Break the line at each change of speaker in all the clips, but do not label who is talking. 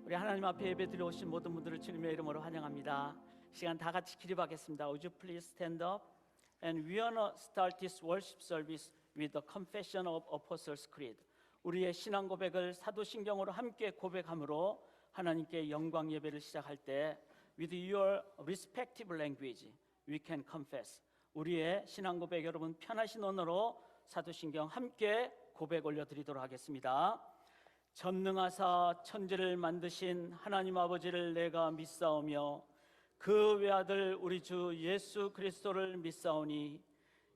우리 하나님 앞에 예배 드려오신 모든 분들을 주님의 이름으로 환영합니다. 시간 다 같이 기립하겠습니다. Would you please stand up? And we wanna start this worship service with the confession of Apostles' Creed. 우리의 신앙 고백을 사도신경으로 함께 고백함으로 하나님께 영광 예배를 시작할 때 with your respective language we can confess. 우리의 신앙 고백 여러분 편하신 언어로 사도신경 함께 고백 올려드리도록 하겠습니다. 전능하사 천지를 만드신 하나님 아버지를 내가 믿사오며 그 외아들 우리 주 예수 그리스도를 믿사오니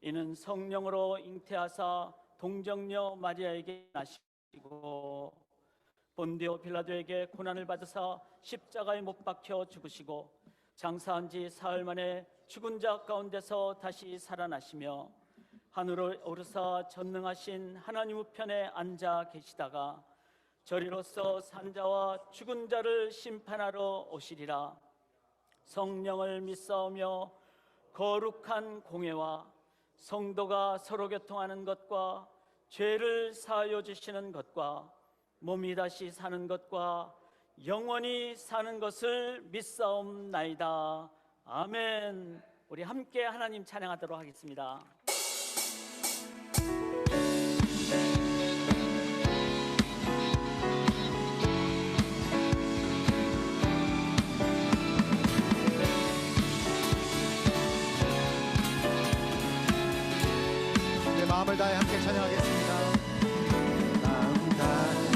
이는 성령으로 잉태하사 동정녀 마리아에게 나시고 본디오 빌라도에게 고난을 받으사 십자가에 못 박혀 죽으시고 장사한 지 사흘 만에 죽은 자 가운데서 다시 살아나시며 하늘을 오르사 전능하신 하나님 우편에 앉아 계시다가 저리로서 산자와 죽은 자를 심판하러 오시리라. 성령을 믿사오며 거룩한 공회와 성도가 서로 교통하는 것과 죄를 사하여 주시는 것과 몸이 다시 사는 것과 영원히 사는 것을 믿사옵나이다. 아멘. 우리 함께 하나님 찬양하도록 하겠습니다.
마음을 다해 함께 찬양하겠습니다. 마음 다해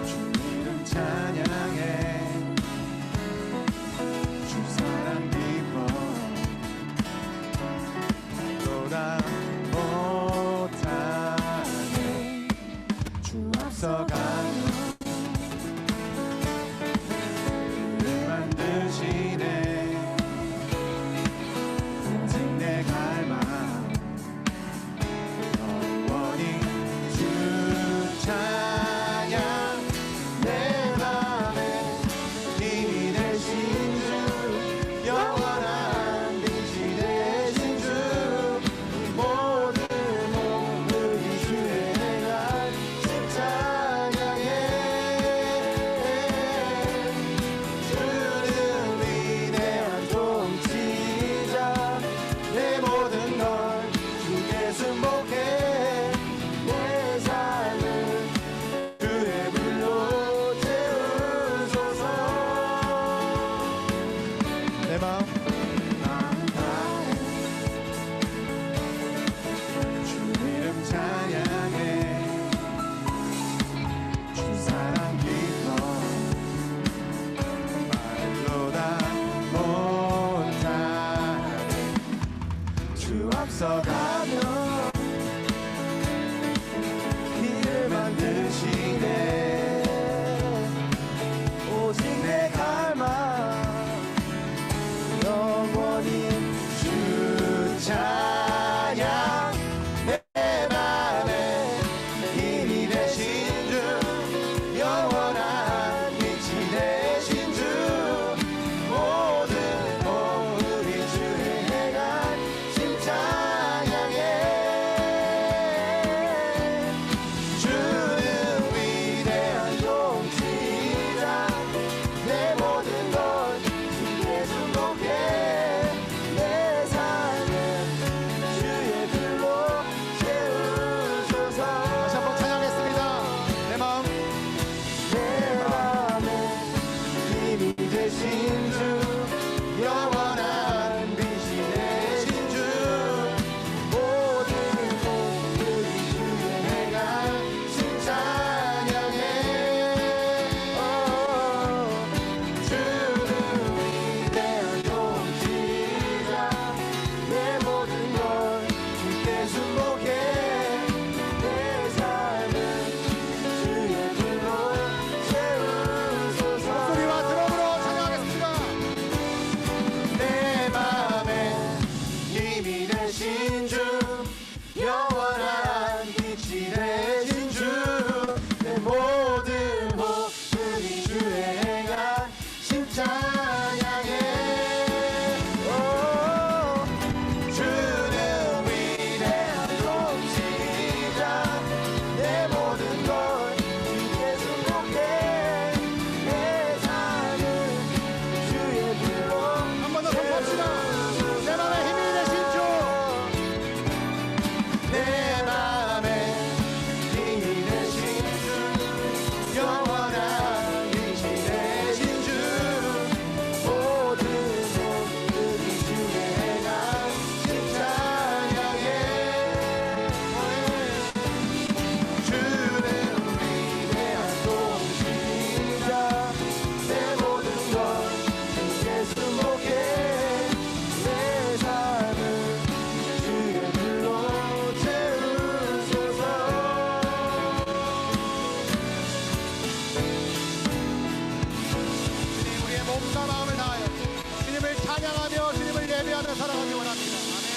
주 이름 찬양해 주 사랑 기뻐 또다 못하네 주 앞서가며 늘 만드시네
찬양해 찬양하며 주님을 예배하며 살아가기 원합니다. 아멘.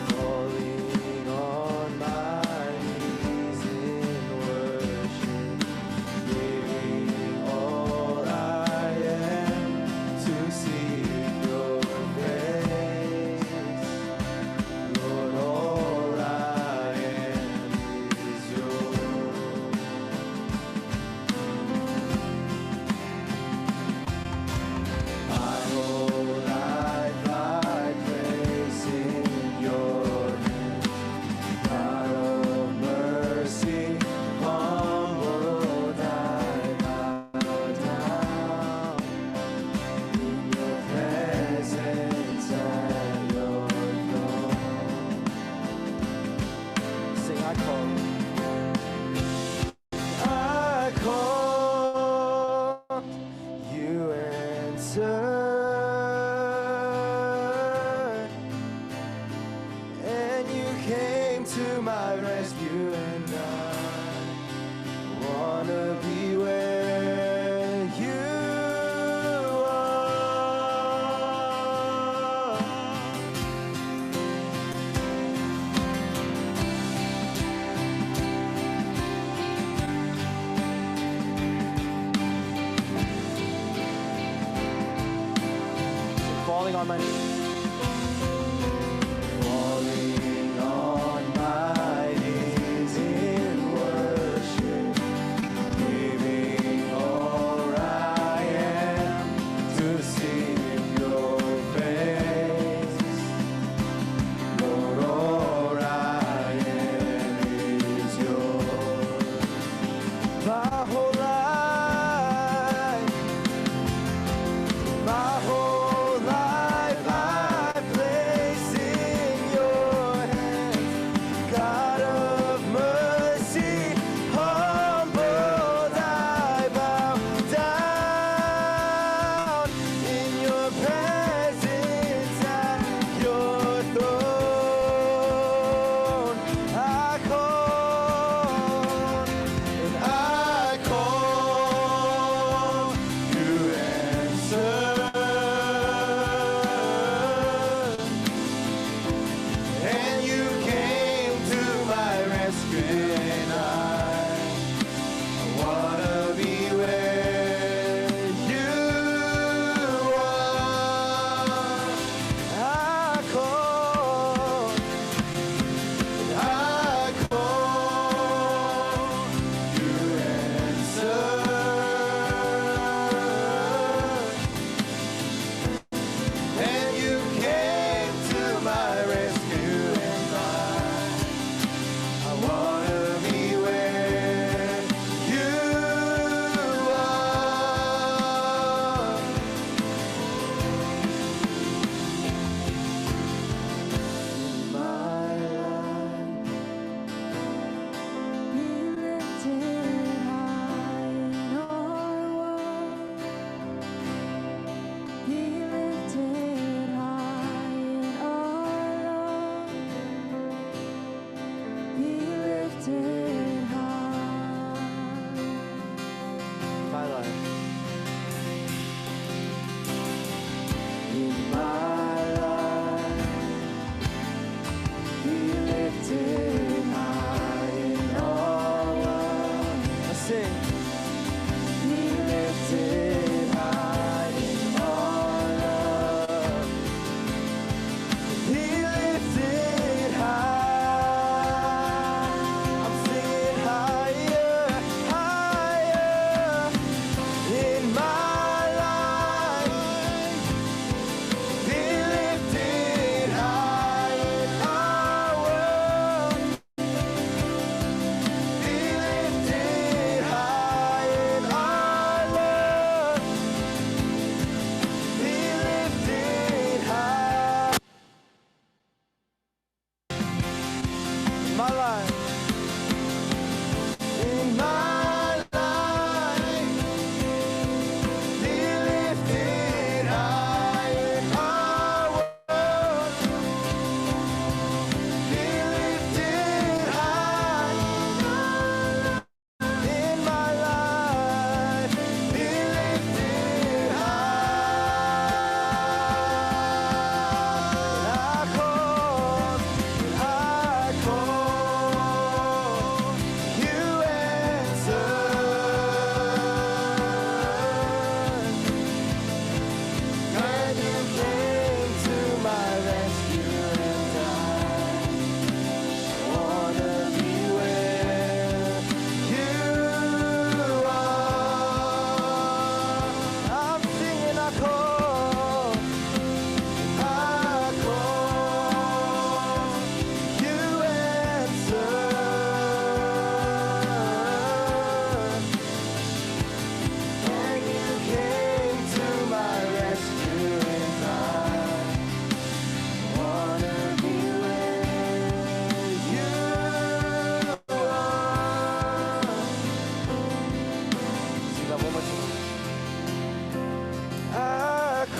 Falling on my knees in worship, giving all I am to seek your face. Lord, all I am is yours. My whole life I place in your hands. God of mercy, humbled I bow down in your presence at your throne. Sing, I call. I call, you answer, and you came to my rescue, and I wanna be where you are. Falling on my knees. Falling on my knees in worship, giving all I am to seek your face. Lord, all I am is yours. My whole life, my whole life I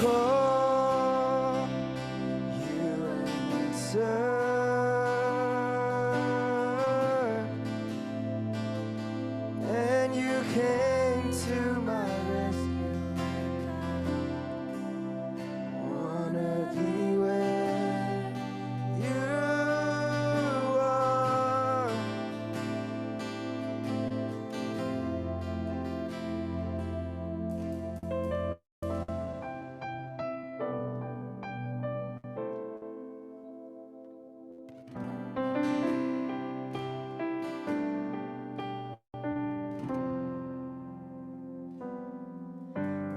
call, you answer, and you came to my rescue. Wanna be where you are.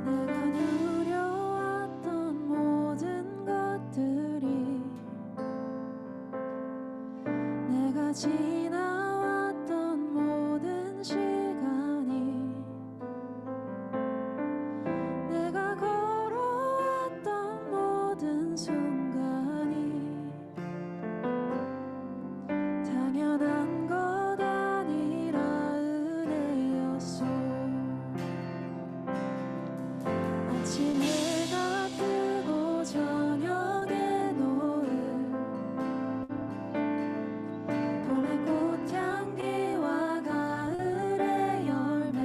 내가 누려왔던 모든 것들이 내가 지나왔던 모든 시간이 내가 걸어왔던 모든 순간이 당연한 것 아니라 은혜였소. 아침 해가 뜨고 저녁에 노을 봄의 꽃향기와 가을의 열매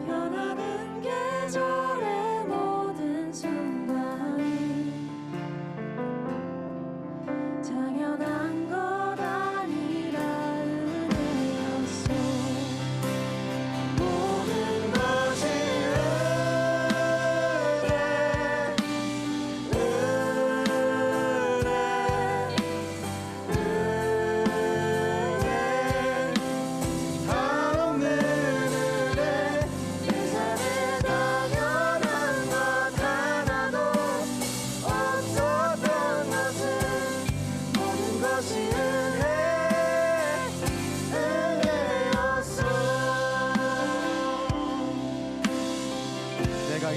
변하는 계절의 모든 순간이 당연한 것 아니라 은혜였소.
모든 것이 한없는 은혜, 내 삶에 당연한 것 하나도 없었던 것은 모든 것이 은혜였어. 내가 이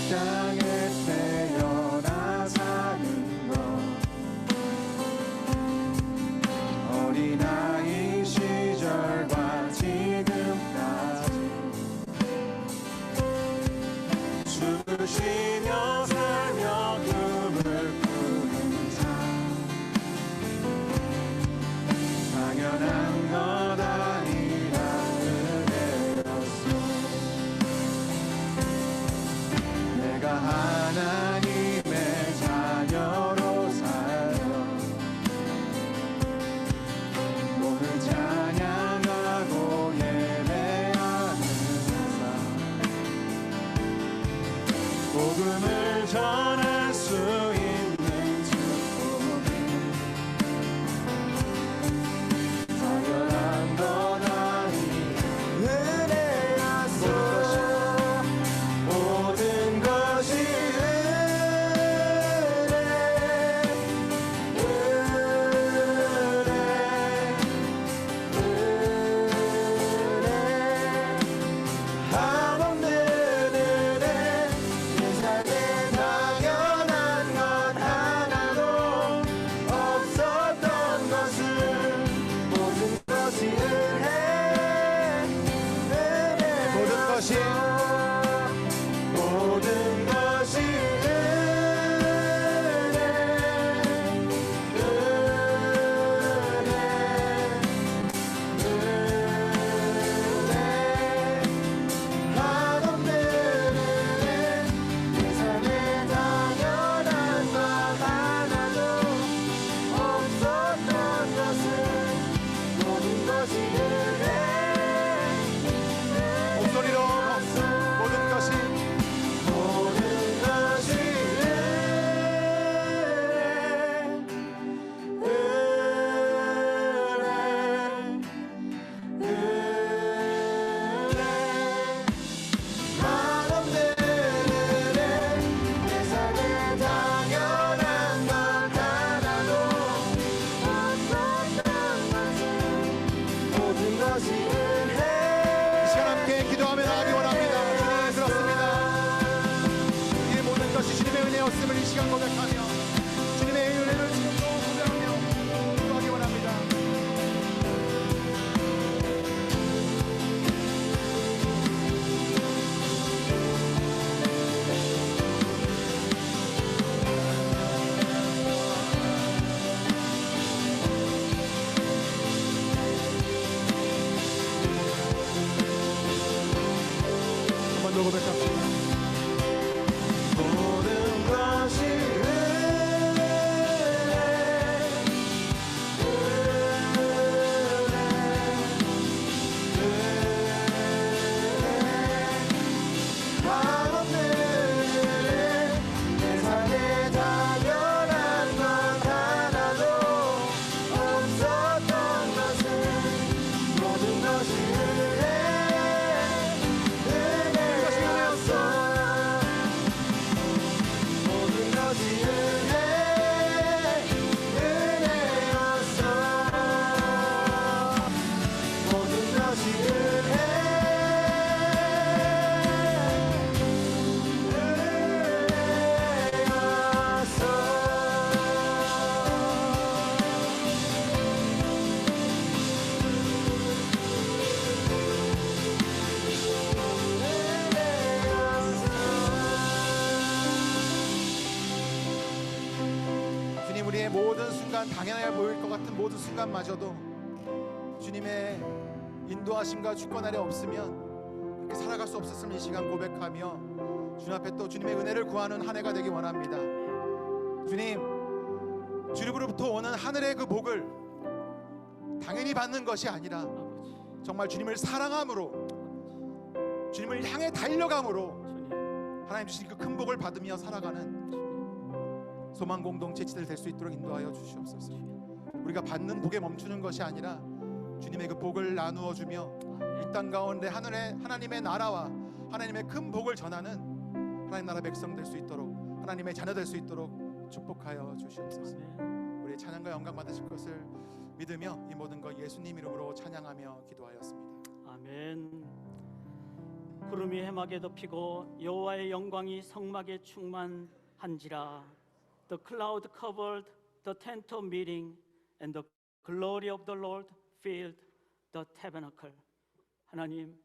땅에 태어나 사는 것, 어린아이 시절과 지금까지 숨을 쉬며 살며 꿈을 꾸는 삶, 당연한 것 아니라 은혜였어. 내가
믿음으로 고백합시다.
모든 것이
주님, 우리의 모든 순간 당연해 보일 것 같은 모든 순간마저도 주님의 인도하심과 주권 아래 없으면 그렇게 살아갈 수 없었음을 이 시간 고백하며 주님 앞에 또 주님의 은혜를 구하는 한 해가 되기 원합니다. 주님, 주님으로부터 오는 하늘의 그 복을 당연히 받는 것이 아니라
아버지,
정말 주님을 사랑함으로, 주님을 향해 달려감으로
주님,
하나님 주신 그 큰 복을 받으며 살아가는 소망 공동체치들 될 수 있도록 인도하여 주시옵소서. 우리가 받는 복에 멈추는 것이 아니라 주님의 그 복을 나누어 주며 이 땅 가운데 하나님의 나라와 하나님의 큰 복을 전하는 하나님 나라 백성 될 수 있도록, 하나님의 자녀 될 수 있도록 축복하여 주시옵소서.
아멘.
우리의 찬양과 영광 받으실 것을 믿으며 이 모든 것 예수님 이름으로 찬양하며 기도하였습니다.
아멘. 구름이 해막에 덮이고 여호와의 영광이 성막에 충만한지라. The cloud covered the tent of meeting, and the glory of the Lord filled the tabernacle. 하나님,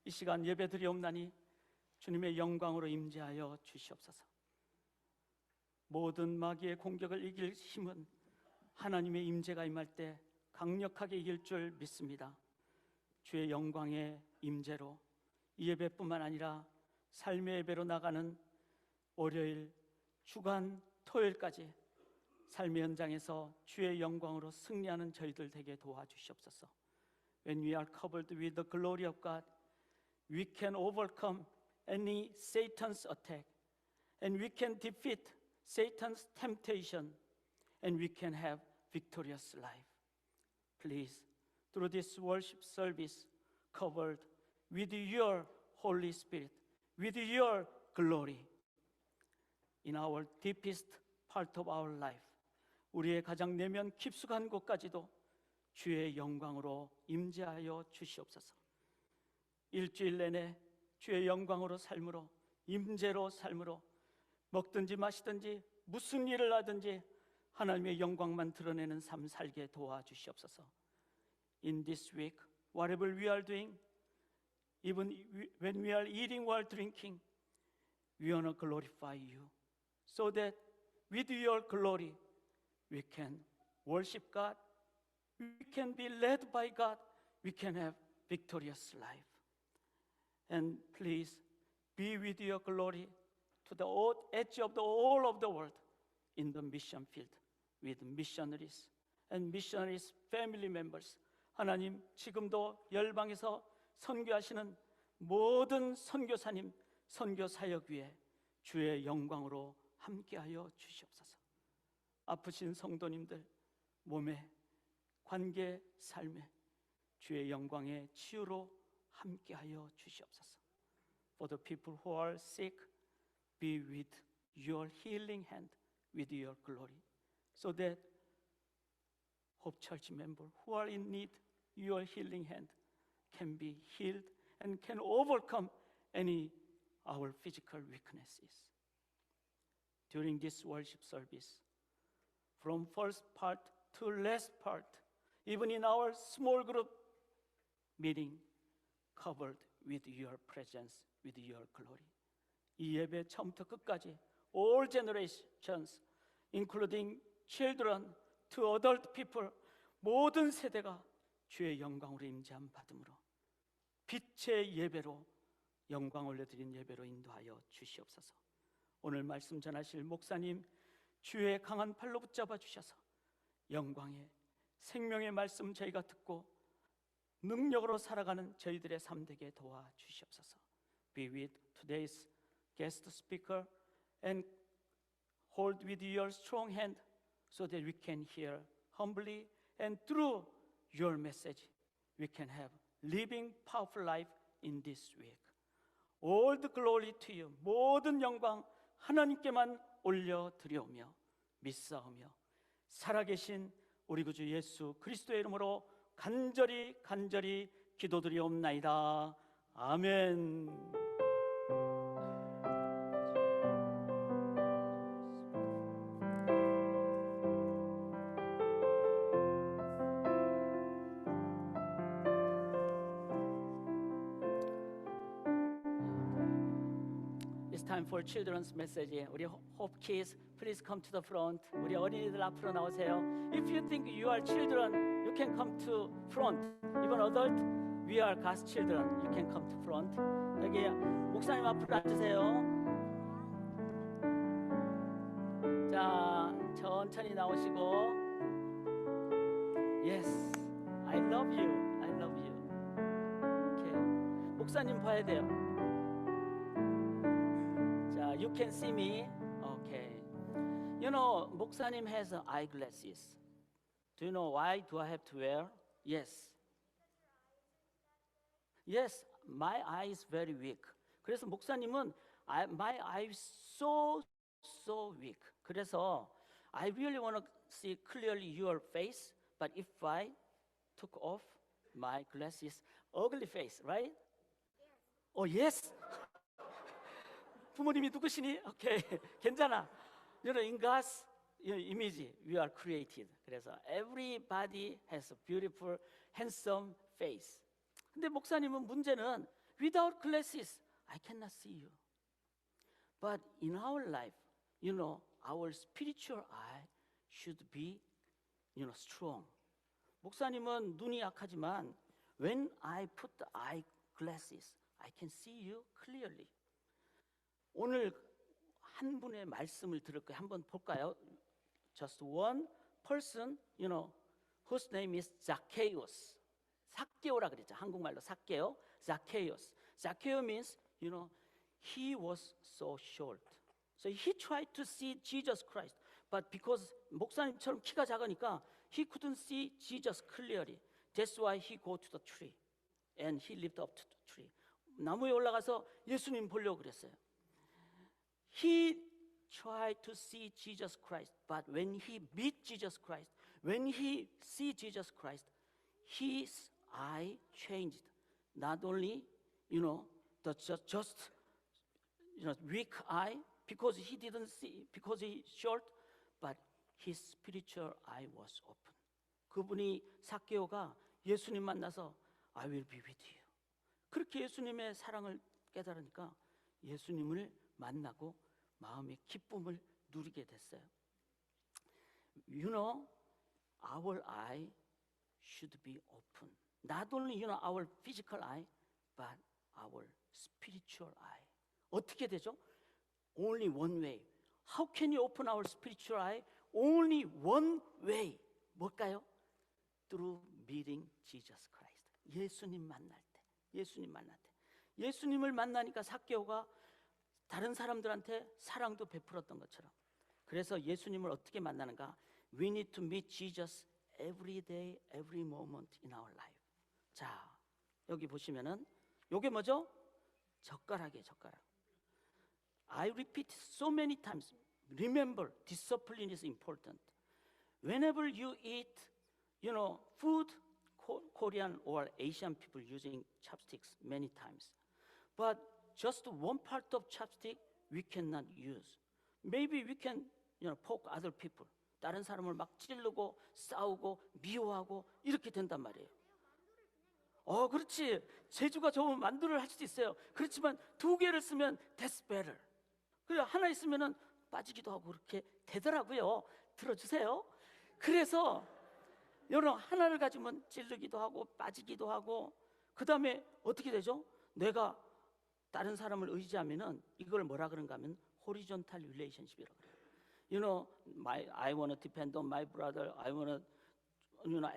이 시간 예배드리옵나니 주님의 영광으로 임재하여 주시옵소서. 모든 마귀의 공격을 이길 힘은 하나님의 임재가 임할 때 강력하게 이길 줄 믿습니다. 주의 영광의 임재로 이 예배뿐만 아니라 삶의 예배로 나가는 월요일, 주간, 토요일까지 삶의 현장에서 주의 영광으로 승리하는 저희들 되게 도와주시옵소서. When we are covered with the glory of God, we can overcome any Satan's attack, and we can defeat Satan's temptation, and we can have victorious life. Please, through this worship service covered with your Holy Spirit, with your glory, in our deepest part of our life, 우리의 가장 내면 깊숙한 곳까지도 주의 영광으로 임재하여 주시옵소서. 일주일 내내 주의 영광으로 삶으로, 임재로 삶으로, 먹든지 마시든지 무슨 일을 하든지 하나님의 영광만 드러내는 삶 살게 도와주시옵소서. In this week, whatever we are doing, even when we are eating or drinking, we want to glorify you, so that with your glory we can worship God, we can be led by God, we can have victorious life. And please be with your glory to the edge of the whole of the world in the mission field with missionaries and missionaries family members. 하나님, 지금도 열방에서 선교하시는 모든 선교사님, 선교 사역 위에 주의 영광으로 함께하여 주시옵소서. 아프신 성도님들 몸에, 관계, 삶에 주의 영광의 치유로 함께하여 주시옵소서. For the people who are sick, be with your healing hand, with your glory, so that Hope Church members who are in need, your healing hand can be healed and can overcome any our physical weaknesses. During this worship service, from first part to last part, even in our small group meeting, covered with your presence, with your glory. 이 예배 처음부터 끝까지 all generations, including children to adult people, 모든 세대가 주의 영광으로 임재함 받음으로 빛의 예배로 영광 올려드린 예배로 인도하여 주시옵소서. 오늘 말씀 전하실 목사님 주의 강한 팔로 붙잡아 주셔서 영광의 생명의 말씀 저희가 듣고 능력으로 살아가는 저희들의 삶 되게 도와 주시옵소서. Be with today's guest speaker and hold with your strong hand so that we can hear humbly and through your message we can have living powerful life in this week. All the glory to you. 모든 영광 하나님께만 올려드려오며 믿사오며 살아계신 우리 구주 예수 그리스도의 이름으로 간절히 기도드리옵나이다. 아멘. It's time for children's message. 우리 Hope Kids, please come to the front. 우리 어린이들 앞으로 나오세요. If you think you are children, you can come to front. Even adult, we are God's children. You can come to front. 여기 목사님 앞으로 앉으세요. 자, 천천히 나오시고. Yes, I love you. I love you. Okay. 목사님 봐야 돼요. You can see me. Okay. You know, 목사님 has eyeglasses. Do you know why do I have to wear? Yes. Yes, my eye is very weak. 그래서 목사님은 my eye is so weak. 그래서 I really want to see clearly your face, but if I took off my glasses, ugly face, right? Oh, yes. 부모님이 누구시니? 오케이, 괜찮아. You know, in God's image, we are created. 그래서 everybody has a beautiful, handsome face. 근데 목사님은 문제는 without glasses, I cannot see you. But in our life, you know, our spiritual eye should be, you know, strong. 목사님은 눈이 약하지만 when I put the eye glasses, I can see you clearly. 오늘 한 분의 말씀을 들을 거예요. 한번 볼까요? Just one person, you know, whose name is Zacchaeus. 삭개오라 그랬죠. 한국말로 삭개오. Zacchaeus. Zacchaeus means, you know, he was so short. So he tried to see Jesus Christ, but because 목사님처럼 키가 작으니까 he couldn't see Jesus clearly. That's why he go to the tree and he lived up to the tree. 나무에 올라가서 예수님 보려고 그랬어요. He tried to see Jesus Christ, but when he meet Jesus Christ, when he see Jesus Christ, his eye changed. Not only, you know, the just you know, weak eye because he didn't see, because he short, but his spiritual eye was open. 그분이 삭개오가 예수님 만나서 I will be with you. 그렇게 예수님의 사랑을 깨달으니까 예수님을 만나고 마음의 기쁨을 누리게 됐어요. You know, our eye should be open. Not only, you know, our physical eye, but our spiritual eye. 어떻게 되죠? Only one way. How can you open our spiritual eye? Only one way. 뭘까요? Through meeting Jesus Christ. 예수님 만날 때. 예수님 만날 때. 예수님을 만나니까 삭개오가 다른 사람들한테 사랑도 베풀었던 것처럼. 그래서 예수님을 어떻게 만나는가? We need to meet Jesus every day, every moment in our life. 자, 여기 보시면은 요게 뭐죠? 젓가락이에요, 젓가락. I repeat so many times. Remember, discipline is important. Whenever you eat, you know, food, Korean or Asian people using chopsticks many times. But just one part of chopstick we cannot use. Maybe we can, you know, poke other people. 다른 사람을 막 찌르고 싸우고 미워하고 이렇게 된단 말이에요. 그렇지. 재주가 좋으면 만두를 할 수도 있어요. 그렇지만 두 개를 쓰면 that's better. 그래 하나 있으면은 빠지기도 하고 그렇게 되더라고요. 들어주세요. 그래서 여러분 하나를 가지면 찌르기도 하고 빠지기도 하고 그 다음에 어떻게 되죠? 내가 다른 사람을 의지하면은 이걸 뭐라 그런가 하면 horizontal relationship이라고 그래요. You know, I want to depend on my brother. I want to,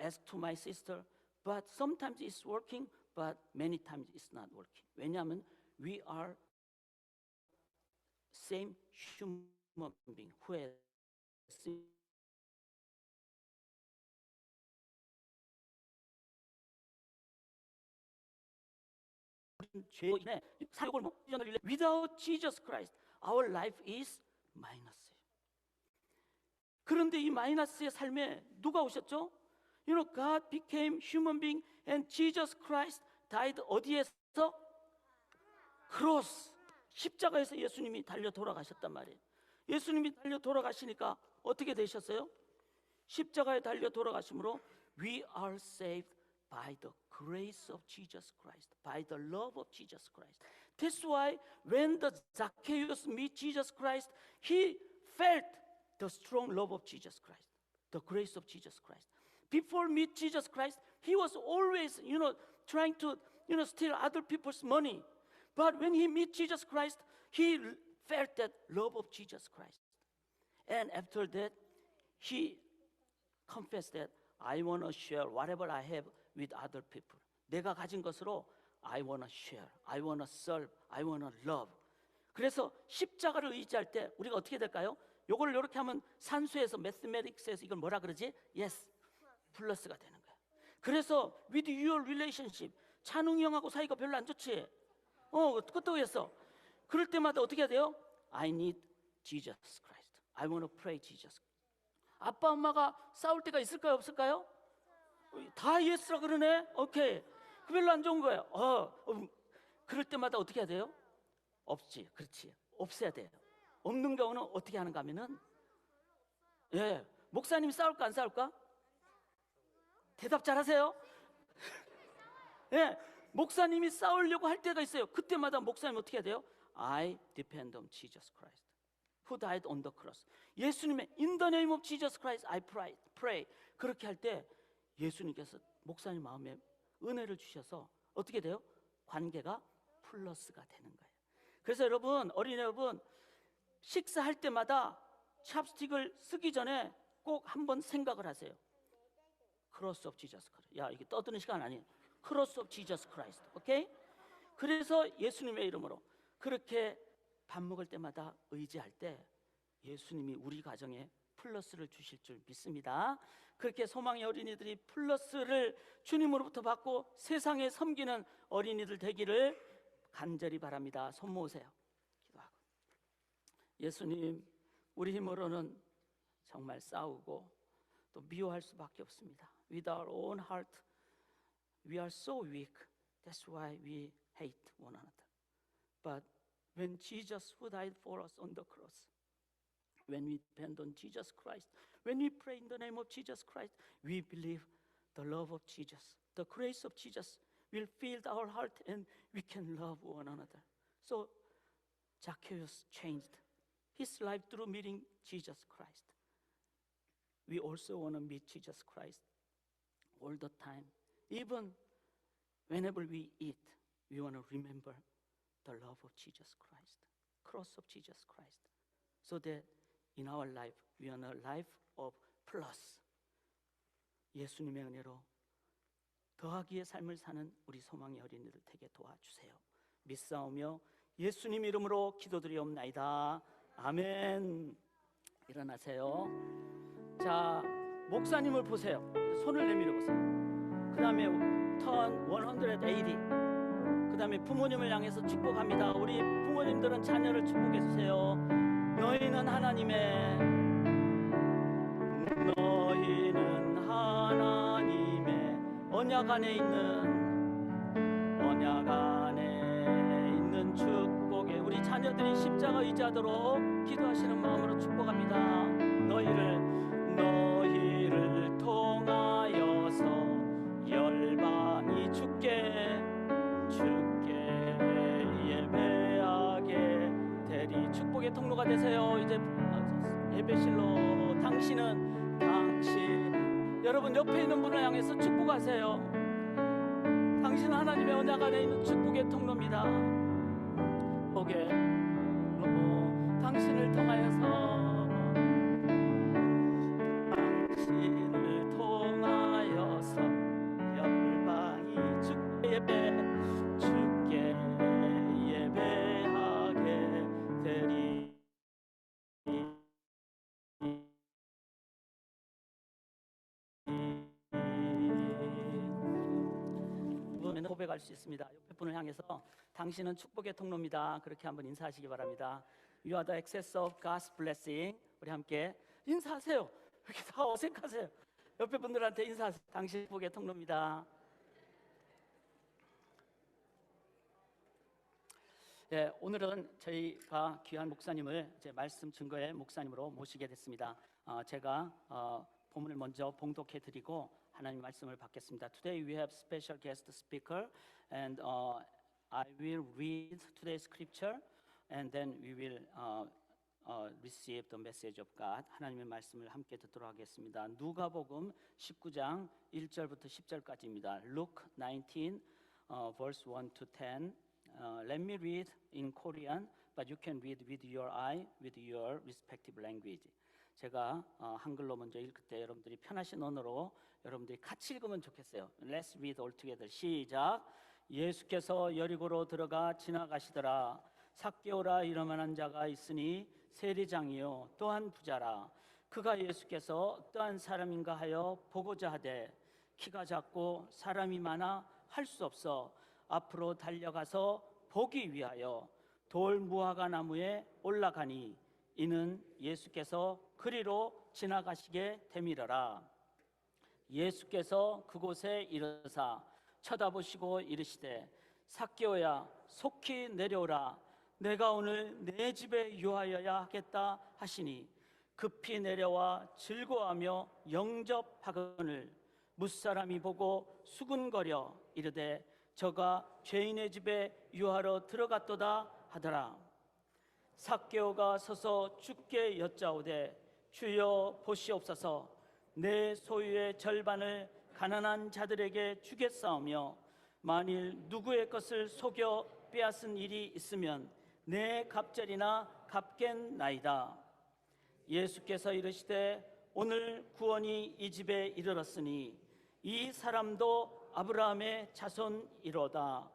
ask to my sister. But sometimes it's working, but many times it's not working. 왜냐하면 we are same human being who has 죄인의 사역을 without Jesus Christ, our life is minus. 그런데 이 마이너스의 삶에 누가 오셨죠? God became human being and Jesus Christ died 어디에서? 크로스, 십자가에서 예수님이 달려 돌아가셨단 말이에요. 예수님이 달려 돌아가시니까 어떻게 되셨어요? 십자가에 달려 돌아가심으로 we are saved by the grace of Jesus Christ, by the love of Jesus Christ. That's why when the Zacchaeus meet Jesus Christ, he felt the strong love of Jesus Christ, the grace of Jesus Christ. Before meet Jesus Christ, he was always, trying to, steal other people's money. But when he meet Jesus Christ, he felt that love of Jesus Christ. And after that, he confessed that I want to share whatever I have with other people. 내가 가진 것으로 I want to share, I want to serve, I want to love. 그래서 십자가를 의지할 때 우리가 어떻게 될까요? 요걸 이렇게 하면 산수에서 매스매틱스에서 이걸 뭐라 그러지? Yes, 플러스가 되는 거야. 그래서 with your relationship, 찬웅이 형하고 사이가 별로 안 좋지? 그것도 했어. 그럴 때마다 어떻게 해야 돼요? I need Jesus Christ. I want to pray Jesus. 아빠 엄마가 싸울 때가 있을까요? 없을까요? 다 예스라 그러네. 오케이. 그 별로 안 좋은 거예요. 그럴 때마다 어떻게 해야 돼요? 없지. 그렇지. 없애야 돼요. 없는 경우는 어떻게 하는가 하면은, 목사님이 싸울까 안 싸울까? 대답 잘하세요. 목사님이 싸우려고 할 때가 있어요. 그때마다 목사님 어떻게 해야 돼요? I depend on Jesus Christ, who died on the cross. 예수님의 in the name of Jesus Christ, I pray. 그렇게 할 때 예수님께서 목사님 마음에 은혜를 주셔서 어떻게 돼요? 관계가 플러스가 되는 거예요. 그래서 여러분, 어린이 여러분, 식사할 때마다 찹스틱을 쓰기 전에 꼭 한번 생각을 하세요. 크로스 오브 지저스 크라이스트. 야, 이게 떠드는 시간 아니에요. 크로스 오브 지저스 크라이스트. 오케이? 그래서 예수님의 이름으로 그렇게 밥 먹을 때마다 의지할 때 예수님이 우리 가정에 플러스를 주실 줄 믿습니다. 그렇게 소망의 어린이들이 플러스를 주님으로부터 받고 세상에 섬기는 어린이들 되기를 간절히 바랍니다. 손 모으세요. 기도하고. 예수님, 우리 힘으로는 정말 싸우고 또 미워할 수밖에 없습니다. With our own heart, we are so weak. That's why we hate one another. But when Jesus, who died for us on the cross, when we depend on Jesus Christ, when we pray in the name of Jesus Christ, we believe the love of Jesus, the grace of Jesus will fill our heart and we can love one another. So Zacchaeus changed his life through meeting Jesus Christ. We also want to meet Jesus Christ all the time. Even whenever we eat, we want to remember the love of Jesus Christ, cross of Jesus Christ, so that in our life, we are a life of plus. 예수님의 은혜로 더하기의 삶을 사는 우리 소망의 어린이들 되게 도와주세요. 믿사오며 예수님 이름으로 기도드리옵나이다. 아멘. 일어나세요. 자, 목사님을 보세요. 손을 내밀어 보세요. 그 다음에 turn 180. 그 다음에 부모님을 향해서 축복합니다. 우리 부모님들은 자녀를 축복해 주세요. 너희는 하나님의 언약 안에 있는 축복에 우리 자녀들이 십자가 의지하도록 기도하시는 마음으로 축복합니다. 너희를 통하여서 열방이 주께 예배하게 되리. 축복의 통로가 되세요. 이제 예배실로 당신 여러분 옆에 있는 분을 향해서 축복하세요. 당신은 하나님의 언약 안에 있는 축복의 통로입니다. 축복의 당신을 통하여서 열방이 주께 예배하게 되리. 이번에는 고백할 수 있습니다. 옆에 분을 향해서 당신은 축복의 통로입니다. 그렇게 한번 인사하시기 바랍니다. You are the access of God's blessing. 우리 함께 인사하세요. 이렇게 다 어색하세요. 옆에 분들한테 인사하세요. 당신 축복의 통로입니다. 예, 오늘은 저희가 귀한 목사님을 제 말씀 증거의 목사님으로 모시게 됐습니다. 제가 본문을 먼저 봉독해 드리고 하나님 말씀을 받겠습니다. Today we have special guest speaker and I will read today's scripture and then we will receive the message of God. 하나님의 말씀을 함께 듣도록 하겠습니다. 누가복음 19장 1절부터 10절까지입니다. Luke 19 verse 1 to 10. Let me read in Korean, but you can read with your eye, with your respective language. 제가 한글로 먼저 읽을 때 여러분들이 편하신 언어로 여러분들이 같이 읽으면 좋겠어요. Let's read all together. 시작. 예수께서 여리고로 들어가 지나가시더라. 삭개오라 이름한 자가 있으니 세리장이요 또한 부자라. 그가 예수께서 어떠한 사람인가 하여 보고자 하되 키가 작고 사람이 많아 할 수 없어 앞으로 달려가서 보기 위하여 돌 무화과 나무에 올라가니 이는 예수께서 그리로 지나가시게 되밀어라. 예수께서 그곳에 이르사 쳐다보시고 이르시되 삭개오야 속히 내려오라. 내가 오늘 내 집에 유하여야 하겠다 하시니 급히 내려와 즐거워하며 영접하거늘 무사람이 보고 수군거려 이르되 저가 죄인의 집에 유하러 들어갔도다 하더라. 삭개오가 서서 주께 여짜오되 주여 보시옵소서 내 소유의 절반을 가난한 자들에게 주겠사오며 만일 누구의 것을 속여 빼앗은 일이 있으면 내 갑절이나 갚겠나이다. 예수께서 이르시되 오늘 구원이 이 집에 이르렀으니 이 사람도 아브라함의 자손이로다.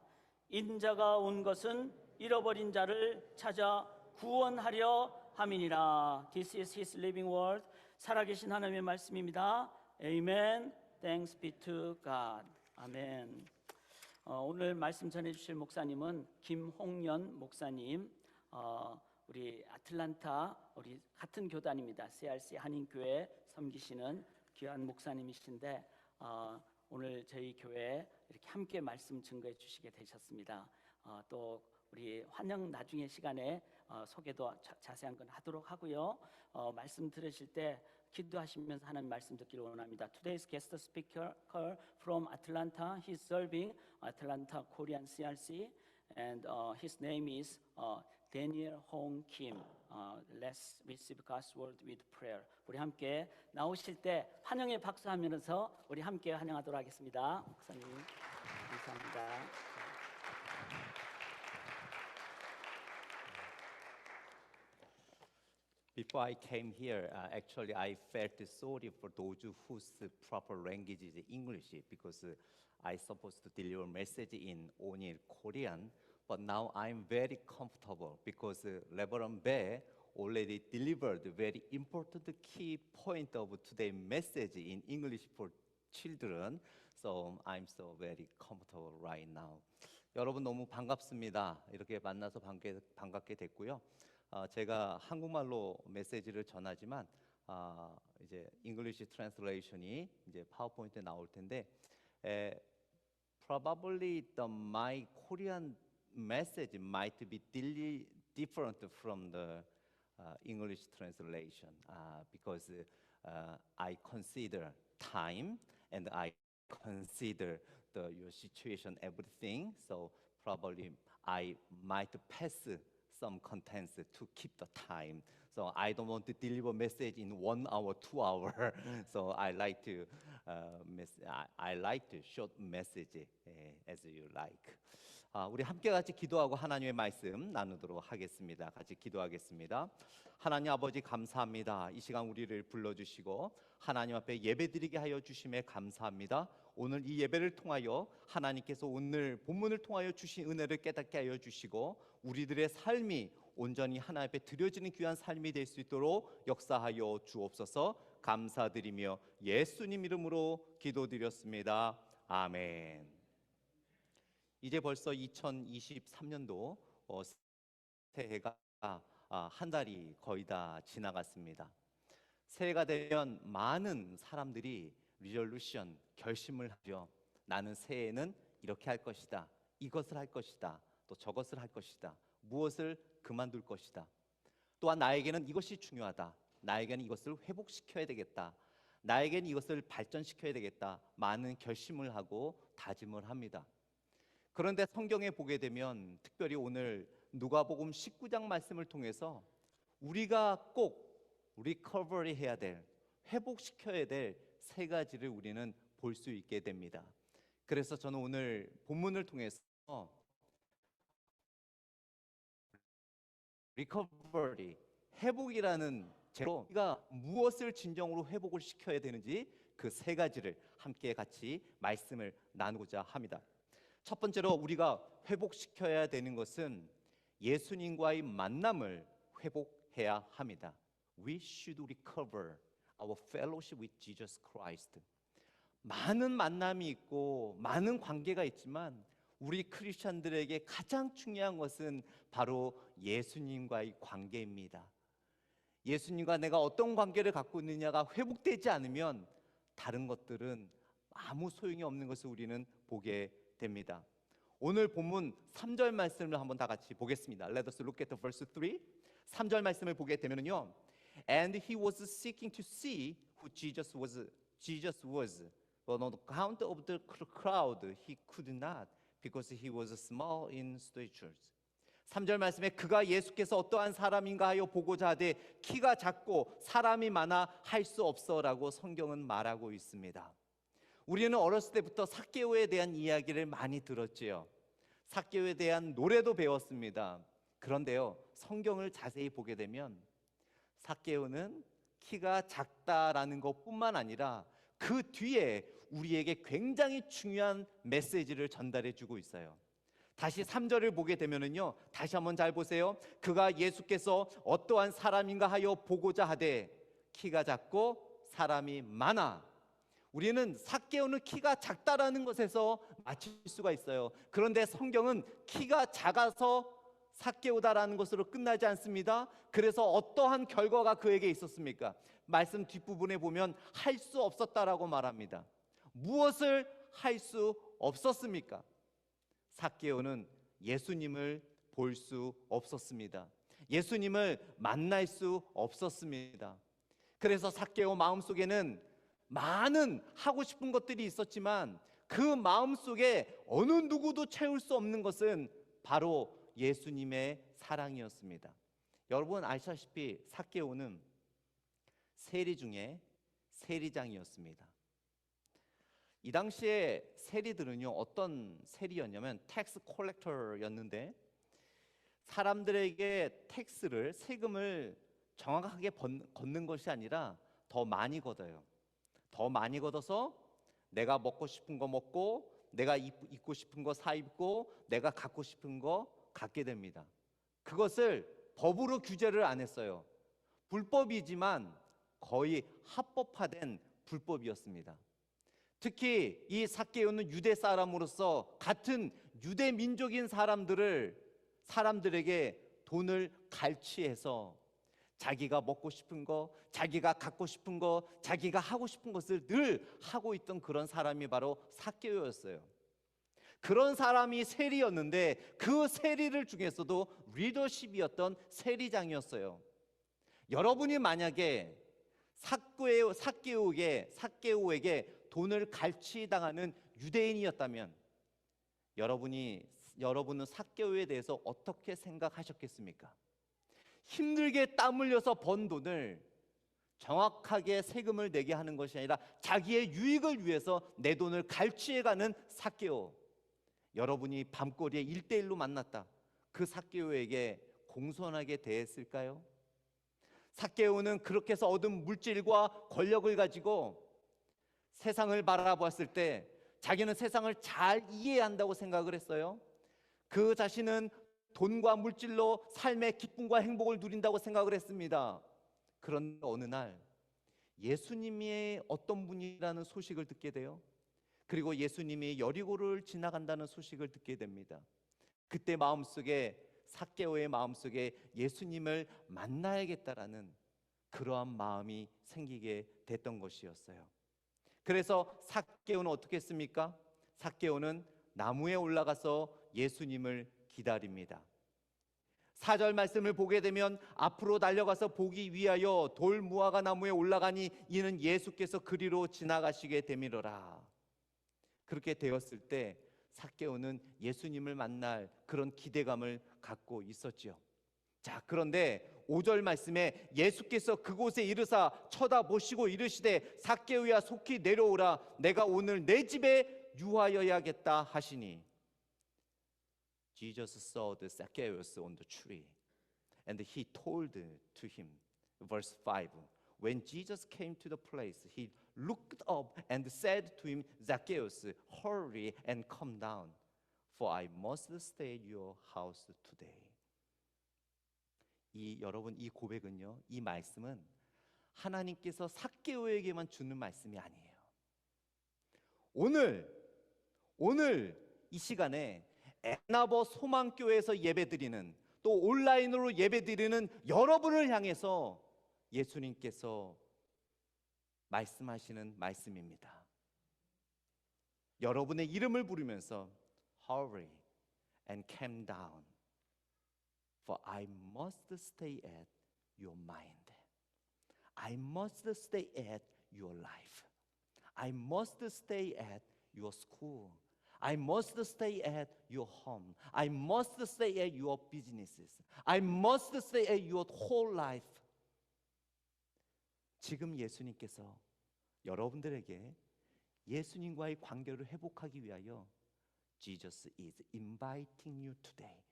인자가 온 것은 잃어버린 자를 찾아 구원하려 함이니라. This is His living word. 살아계신 하나님의 말씀입니다. Amen. Thanks be to God. 아멘. 오늘 말씀 전해주실 목사님은 김홍연 목사님. 우리 아틀란타 우리 같은 교단입니다. CRC 한인교회 섬기시는 귀한 목사님이신데 오늘 저희 교회에 이렇게 함께 말씀 증거해 주시게 되셨습니다. 또 우리 환영 나중에 시간에 소개도 자세한 건 하도록 하고요. 말씀 들으실 때 기도하시면서 하나님 말씀 듣기를 원합니다. Today's guest speaker from Atlanta. He's serving Atlanta Korean CRC and his name is Daniel Hong Kim. Let's receive God's word with prayer. 우리 함께 나오실 때 환영의 박수하면서 우리 함께 환영하도록 하겠습니다. 목사님 감사합니다.
Before I came here, actually I felt sorry for those whose proper language is English because I supposed to deliver message in only Korean, but now I'm very comfortable because Reverend Bae already delivered very important key point of today's message in English for children, so I'm so very comfortable right now. 여러분 너무 반갑습니다. 이렇게 만나서 반갑게 됐고요. 제가 한국말로 메시지를 전하지만 이제 English translation이 이제 파워포인트에 나올 텐데 probably my Korean message might be different from the English translation because I consider time and I consider your situation, everything. So probably I might pass some contents to keep the time. So I don't want to deliver message in 1 hour, 2 hours. So I like to short message as you like. 우리 함께 같이 기도하고 하나님의 말씀 나누도록 하겠습니다. 같이 기도하겠습니다. 하나님 아버지 감사합니다. 이 시간 우리를 불러주시고 하나님 앞에 예배드리게 하여 주심에 감사합니다. 오늘 이 예배를 통하여 하나님께서 오늘 본문을 통하여 주신 은혜를 깨닫게 하여 주시고 우리들의 삶이 온전히 하나님 앞에 드려지는 귀한 삶이 될 수 있도록 역사하여 주옵소서. 감사드리며 예수님 이름으로 기도드렸습니다. 아멘. 이제 벌써 2023년도 새해가 한 달이 거의 다 지나갔습니다. 새해가 되면 많은 사람들이 리졸루션, 결심을 하죠. 나는 새해에는 이렇게 할 것이다, 이것을 할 것이다, 또 저것을 할 것이다, 무엇을 그만둘 것이다. 또한 나에게는 이것이 중요하다, 나에게는 이것을 회복시켜야 되겠다, 나에게는 이것을 발전시켜야 되겠다, 많은 결심을 하고 다짐을 합니다. 그런데 성경에 보게 되면 특별히 오늘 누가복음 19장 말씀을 통해서 우리가 꼭 리커버리 해야 될, 회복시켜야 될 세 가지를 우리는 볼 수 있게 됩니다. 그래서 저는 오늘 본문을 통해서 리커버리, 회복이라는 제로 우리가 무엇을 진정으로 회복을 시켜야 되는지 그 세 가지를 함께 같이 말씀을 나누고자 합니다. 첫 번째로 우리가 회복시켜야 되는 것은 예수님과의 만남을 회복해야 합니다. We should recover our fellowship with Jesus Christ. 많은 만남이 있고 많은 관계가 있지만 우리 크리스천들에게 가장 중요한 것은 바로 예수님과의 관계입니다. 예수님과 내가 어떤 관계를 갖고 있느냐가 회복되지 않으면 다른 것들은 아무 소용이 없는 것을 우리는 보게 됩니다. 오늘 본문 3절 말씀을 한번 다 같이 보겠습니다. Let us look at the verse 3. 3절 말씀을 보게 되면요, And he was seeking to see who Jesus was. But on account of the crowd, he could not, because he was small in stature. 3절 말씀에 그가 예수께서 어떠한 사람인가 하여 보고자 하되 키가 작고 사람이 많아 할 수 없어라고 성경은 말하고 있습니다. 우리는 어렸을 때부터 삭개오에 대한 이야기를 많이 들었지요. 삭개오에 대한 노래도 배웠습니다. 그런데요, 성경을 자세히 보게 되면 삭개오는 키가 작다라는 것뿐만 아니라 그 뒤에 우리에게 굉장히 중요한 메시지를 전달해 주고 있어요. 다시 3절을 보게 되면은요, 다시 한번 잘 보세요. 그가 예수께서 어떠한 사람인가 하여 보고자 하되 키가 작고 사람이 많아. 우리는 삭개오는 키가 작다라는 것에서 맞출 수가 있어요. 그런데 성경은 키가 작아서 삭개오다라는 것으로 끝나지 않습니다. 그래서 어떠한 결과가 그에게 있었습니까? 말씀 뒷부분에 보면 할 수 없었다라고 말합니다. 무엇을 할 수 없었습니까? 삭개오는 예수님을 볼 수 없었습니다. 예수님을 만날 수 없었습니다. 그래서 삭개오 마음속에는 많은 하고 싶은 것들이 있었지만 그 마음속에 어느 누구도 채울 수 없는 것은 바로 예수님의 사랑이었습니다. 여러분 아시다시피 삭개오는 세리 중에 세리장이었습니다. 이 당시에 세리들은요, 어떤 세리였냐면 텍스 콜렉터였는데 사람들에게 세금을 정확하게 걷는 것이 아니라 더 많이 걷어요. 더 많이 걷어서 내가 먹고 싶은 거 먹고, 내가 입고 싶은 거 사 입고, 내가 갖고 싶은 거 갖게 됩니다. 그것을 법으로 규제를 안 했어요. 불법이지만 거의 합법화된 불법이었습니다. 특히 이 삭개오는 유대 사람으로서 같은 유대 민족인 사람들에게 돈을 갈취해서 자기가 먹고 싶은 거, 자기가 갖고 싶은 거, 자기가 하고 싶은 것을 늘 하고 있던 그런 사람이 바로 삭개오였어요. 그런 사람이 세리였는데 그 세리를 중에서도 리더십이었던 세리장이었어요. 여러분이 만약에 삭개오에게 돈을 갈취당하는 유대인이었다면 여러분은 삭개오에 대해서 어떻게 생각하셨겠습니까? 힘들게 땀 흘려서 번 돈을 정확하게 세금을 내게 하는 것이 아니라 자기의 유익을 위해서 내 돈을 갈취해가는 삭개오. 여러분이 밤거리에 1대1로 만났다. 그 삭개오에게 공손하게 대했을까요? 삭개오는 그렇게 해서 얻은 물질과 권력을 가지고 세상을 바라보았을 때 자기는 세상을 잘 이해한다고 생각을 했어요. 그 자신은 돈과 물질로 삶의 기쁨과 행복을 누린다고 생각을 했습니다. 그런데 어느 날 예수님이 어떤 분이라는 소식을 듣게 돼요. 그리고 예수님이 여리고를 지나간다는 소식을 듣게 됩니다. 그때 마음속에, 삭개오의 마음속에 예수님을 만나야겠다라는 그러한 마음이 생기게 됐던 것이었어요. 그래서 삭개오는 어떻게 했습니까? 삭개오는 나무에 올라가서 예수님을 기다립니다. 4절 말씀을 보게 되면 앞으로 달려가서 보기 위하여 돌 무화과 나무에 올라가니 이는 예수께서 그리로 지나가시게 됨이로라. 그렇게 되었을 때 삭개오는 예수님을 만날 그런 기대감을 갖고 있었지요. 자, 그런데 5절 말씀에 예수께서 그곳에 이르사 쳐다보시고 이르시되 삭개오야 속히 내려오라 내가 오늘 내 집에 유하여야겠다 하시니 Jesus saw the Zacchaeus on the tree and he told to him, verse 5, when Jesus came to the place he looked up and said to him, Zacchaeus, hurry and come down, for I must stay at your house today. 여러분, 이 고백은요, 이 말씀은 하나님께서 삭개오에게만 주는 말씀이 아니에요. 오늘 이 시간에 애나버 소망교회에서 예배드리는, 또 온라인으로 예배드리는 여러분을 향해서 예수님께서 말씀하시는 말씀입니다. 여러분의 이름을 부르면서 Hurry and come down, for I must stay at your mind. I must stay at your life. I must stay at your school. I must stay at your home. I must stay at your businesses. I must stay at your whole life. 지금 예수님께서 여러분들에게 예수님과의 관계를 회복하기 위하여 Jesus is inviting you today.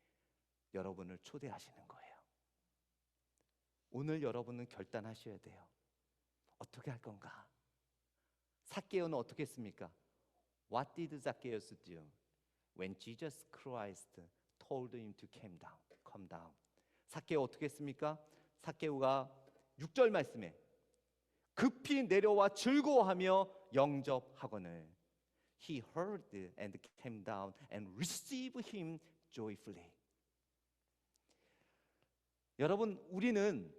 여러분을 초대하시는 거예요. 오늘 여러분은 결단하셔야 돼요. 어떻게 할 건가? 삭개오는 어떻게 했습니까? What did Zacchaeus do when Jesus Christ told him to come down? 삭개오 어떻게 했습니까? 삭개오가 6절 말씀에 급히 내려와 즐거워하며 영접하거늘 He heard and came down and received him joyfully. 여러분, 우리는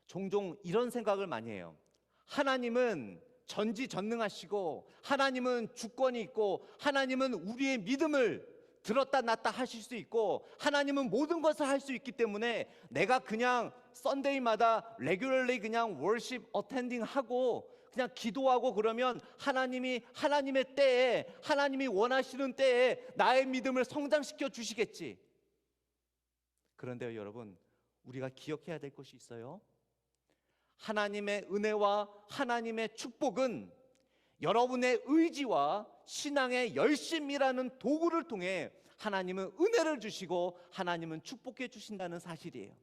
종종 이런 생각을 많이 해요. 하나님은 전지전능하시고 하나님은 주권이 있고 하나님은 우리의 믿음을 들었다 놨다 하실 수 있고 하나님은 모든 것을 할 수 있기 때문에 내가 그냥 썬데이마다 레귤러리 그냥 월십 어텐딩 하고 그냥 기도하고 그러면 하나님이 하나님의 때에 하나님이 원하시는 때에 나의 믿음을 성장시켜 주시겠지. 그런데요, 여러분, 우리가 기억해야 될 것이 있어요. 하나님의 은혜와 하나님의 축복은 여러분의 의지와 신앙의 열심이라는 도구를 통해 하나님은 은혜를 주시고 하나님은 축복해 주신다는 사실이에요.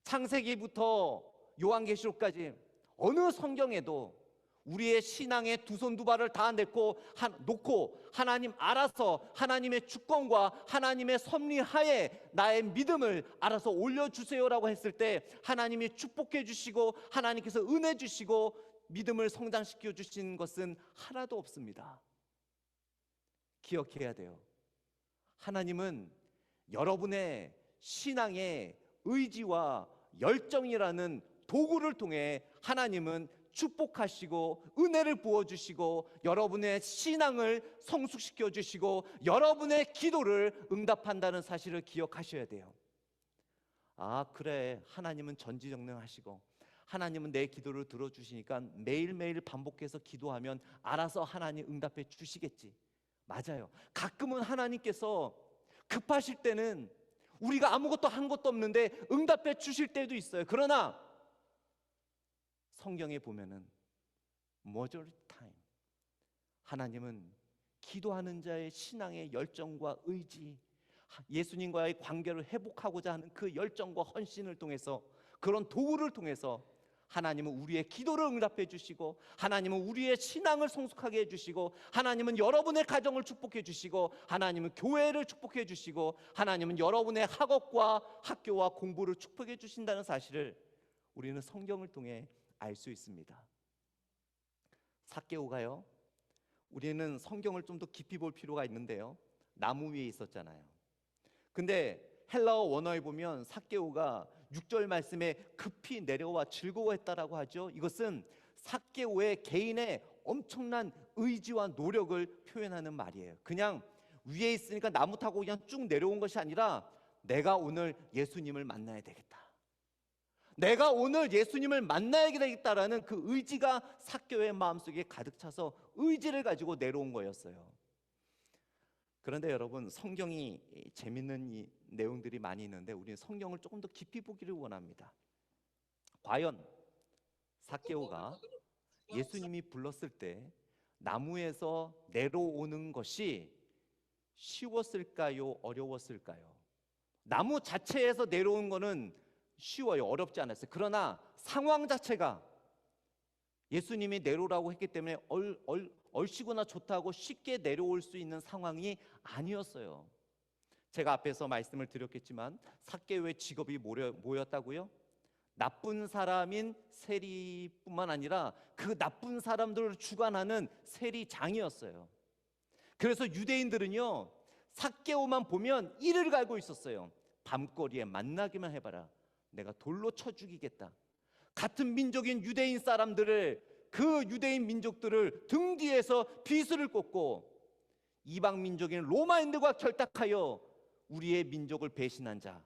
창세기부터 요한계시록까지 어느 성경에도 우리의 신앙의 두 손 두 발을 다 놓고 하나님 알아서 하나님의 주권과 하나님의 섭리하에 나의 믿음을 알아서 올려주세요라고 했을 때 하나님이 축복해 주시고 하나님께서 은혜 주시고 믿음을 성장시켜 주신 것은 하나도 없습니다. 기억해야 돼요. 하나님은 여러분의 신앙의 의지와 열정이라는 도구를 통해 하나님은 축복하시고 은혜를 부어주시고 여러분의 신앙을 성숙시켜 주시고 여러분의 기도를 응답한다는 사실을 기억하셔야 돼요. 아, 그래, 하나님은 전지전능하시고 하나님은 내 기도를 들어주시니까 매일매일 반복해서 기도하면 알아서 하나님 응답해 주시겠지. 맞아요. 가끔은 하나님께서 급하실 때는 우리가 아무것도 한 것도 없는데 응답해 주실 때도 있어요. 그러나 성경에 보면은 majority time 하나님은 기도하는 자의 신앙의 열정과 의지, 예수님과의 관계를 회복하고자 하는 그 열정과 헌신을 통해서, 그런 도구를 통해서 하나님은 우리의 기도를 응답해 주시고, 하나님은 우리의 신앙을 성숙하게 해 주시고, 하나님은 여러분의 가정을 축복해 주시고, 하나님은 교회를 축복해 주시고, 하나님은 여러분의 학업과 학교와 공부를 축복해 주신다는 사실을 우리는 성경을 통해 알 수 있습니다. 삭개오가요, 우리는 성경을 좀 더 깊이 볼 필요가 있는데요, 나무 위에 있었잖아요. 근데 헬라어 원어에 보면 삭개오가 6절 말씀에 급히 내려와 즐거워했다라고 하죠. 이것은 삭개오의 개인의 엄청난 의지와 노력을 표현하는 말이에요. 그냥 위에 있으니까 나무 타고 그냥 쭉 내려온 것이 아니라, 내가 오늘 예수님을 만나야 되겠다, 내가 오늘 예수님을 만나야 되겠다라는 그 의지가 삭개오의 마음속에 가득 차서 의지를 가지고 내려온 거였어요. 그런데 여러분, 성경이 재밌는 이 내용들이 많이 있는데 우리는 성경을 조금 더 깊이 보기를 원합니다. 과연 삭개오가 예수님이 불렀을 때 나무에서 내려오는 것이 쉬웠을까요? 어려웠을까요? 나무 자체에서 내려온 거는 쉬워요. 어렵지 않았어요. 그러나 상황 자체가 예수님이 내려오라고 했기 때문에 얼씨구나 좋다고 쉽게 내려올 수 있는 상황이 아니었어요. 제가 앞에서 말씀을 드렸겠지만 삭개오의 직업이 뭐였다고요? 나쁜 사람인 세리뿐만 아니라 그 나쁜 사람들을 주관하는 세리장이었어요. 그래서 유대인들은요, 삭개오만 보면 이를 갈고 있었어요. 밤거리에 만나기만 해봐라, 내가 돌로 쳐 죽이겠다. 같은 민족인 유대인 사람들을, 그 유대인 민족들을 등 뒤에서 비수를 꽂고 이방 민족인 로마인들과 결탁하여 우리의 민족을 배신한 자,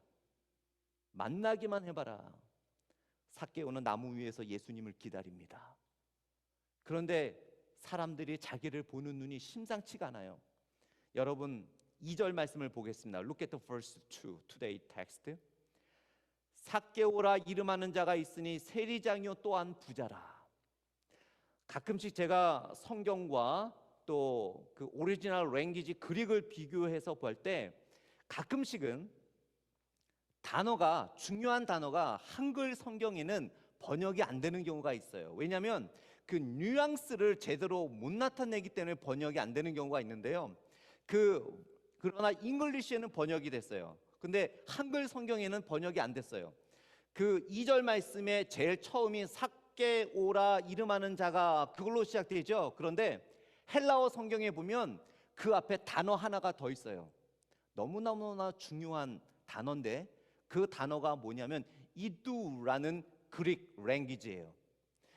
만나기만 해봐라. 삭개오는 나무 위에서 예수님을 기다립니다. 그런데 사람들이 자기를 보는 눈이 심상치가 않아요. 여러분, 2절 말씀을 보겠습니다. Look at the verse 2, today text. 삭개오라 이름하는 자가 있으니 세리장이요 또한 부자라. 가끔씩 제가 성경과 또 그 오리지널 랭귀지 그릭을 비교해서 볼 때 가끔씩은 단어가, 중요한 단어가 한글 성경에는 번역이 안 되는 경우가 있어요. 왜냐하면 그 뉘앙스를 제대로 못 나타내기 때문에 번역이 안 되는 경우가 있는데요. 그러나 잉글리시에는 번역이 됐어요. 근데 한글 성경에는 번역이 안 됐어요. 그 2절 말씀에 제일 처음이 삭개오라 이름하는 자가, 그걸로 시작되죠. 그런데 헬라어 성경에 보면 그 앞에 단어 하나가 더 있어요. 너무너무나 중요한 단어인데 그 단어가 뭐냐면 이두라는 그릭 랭귀지예요.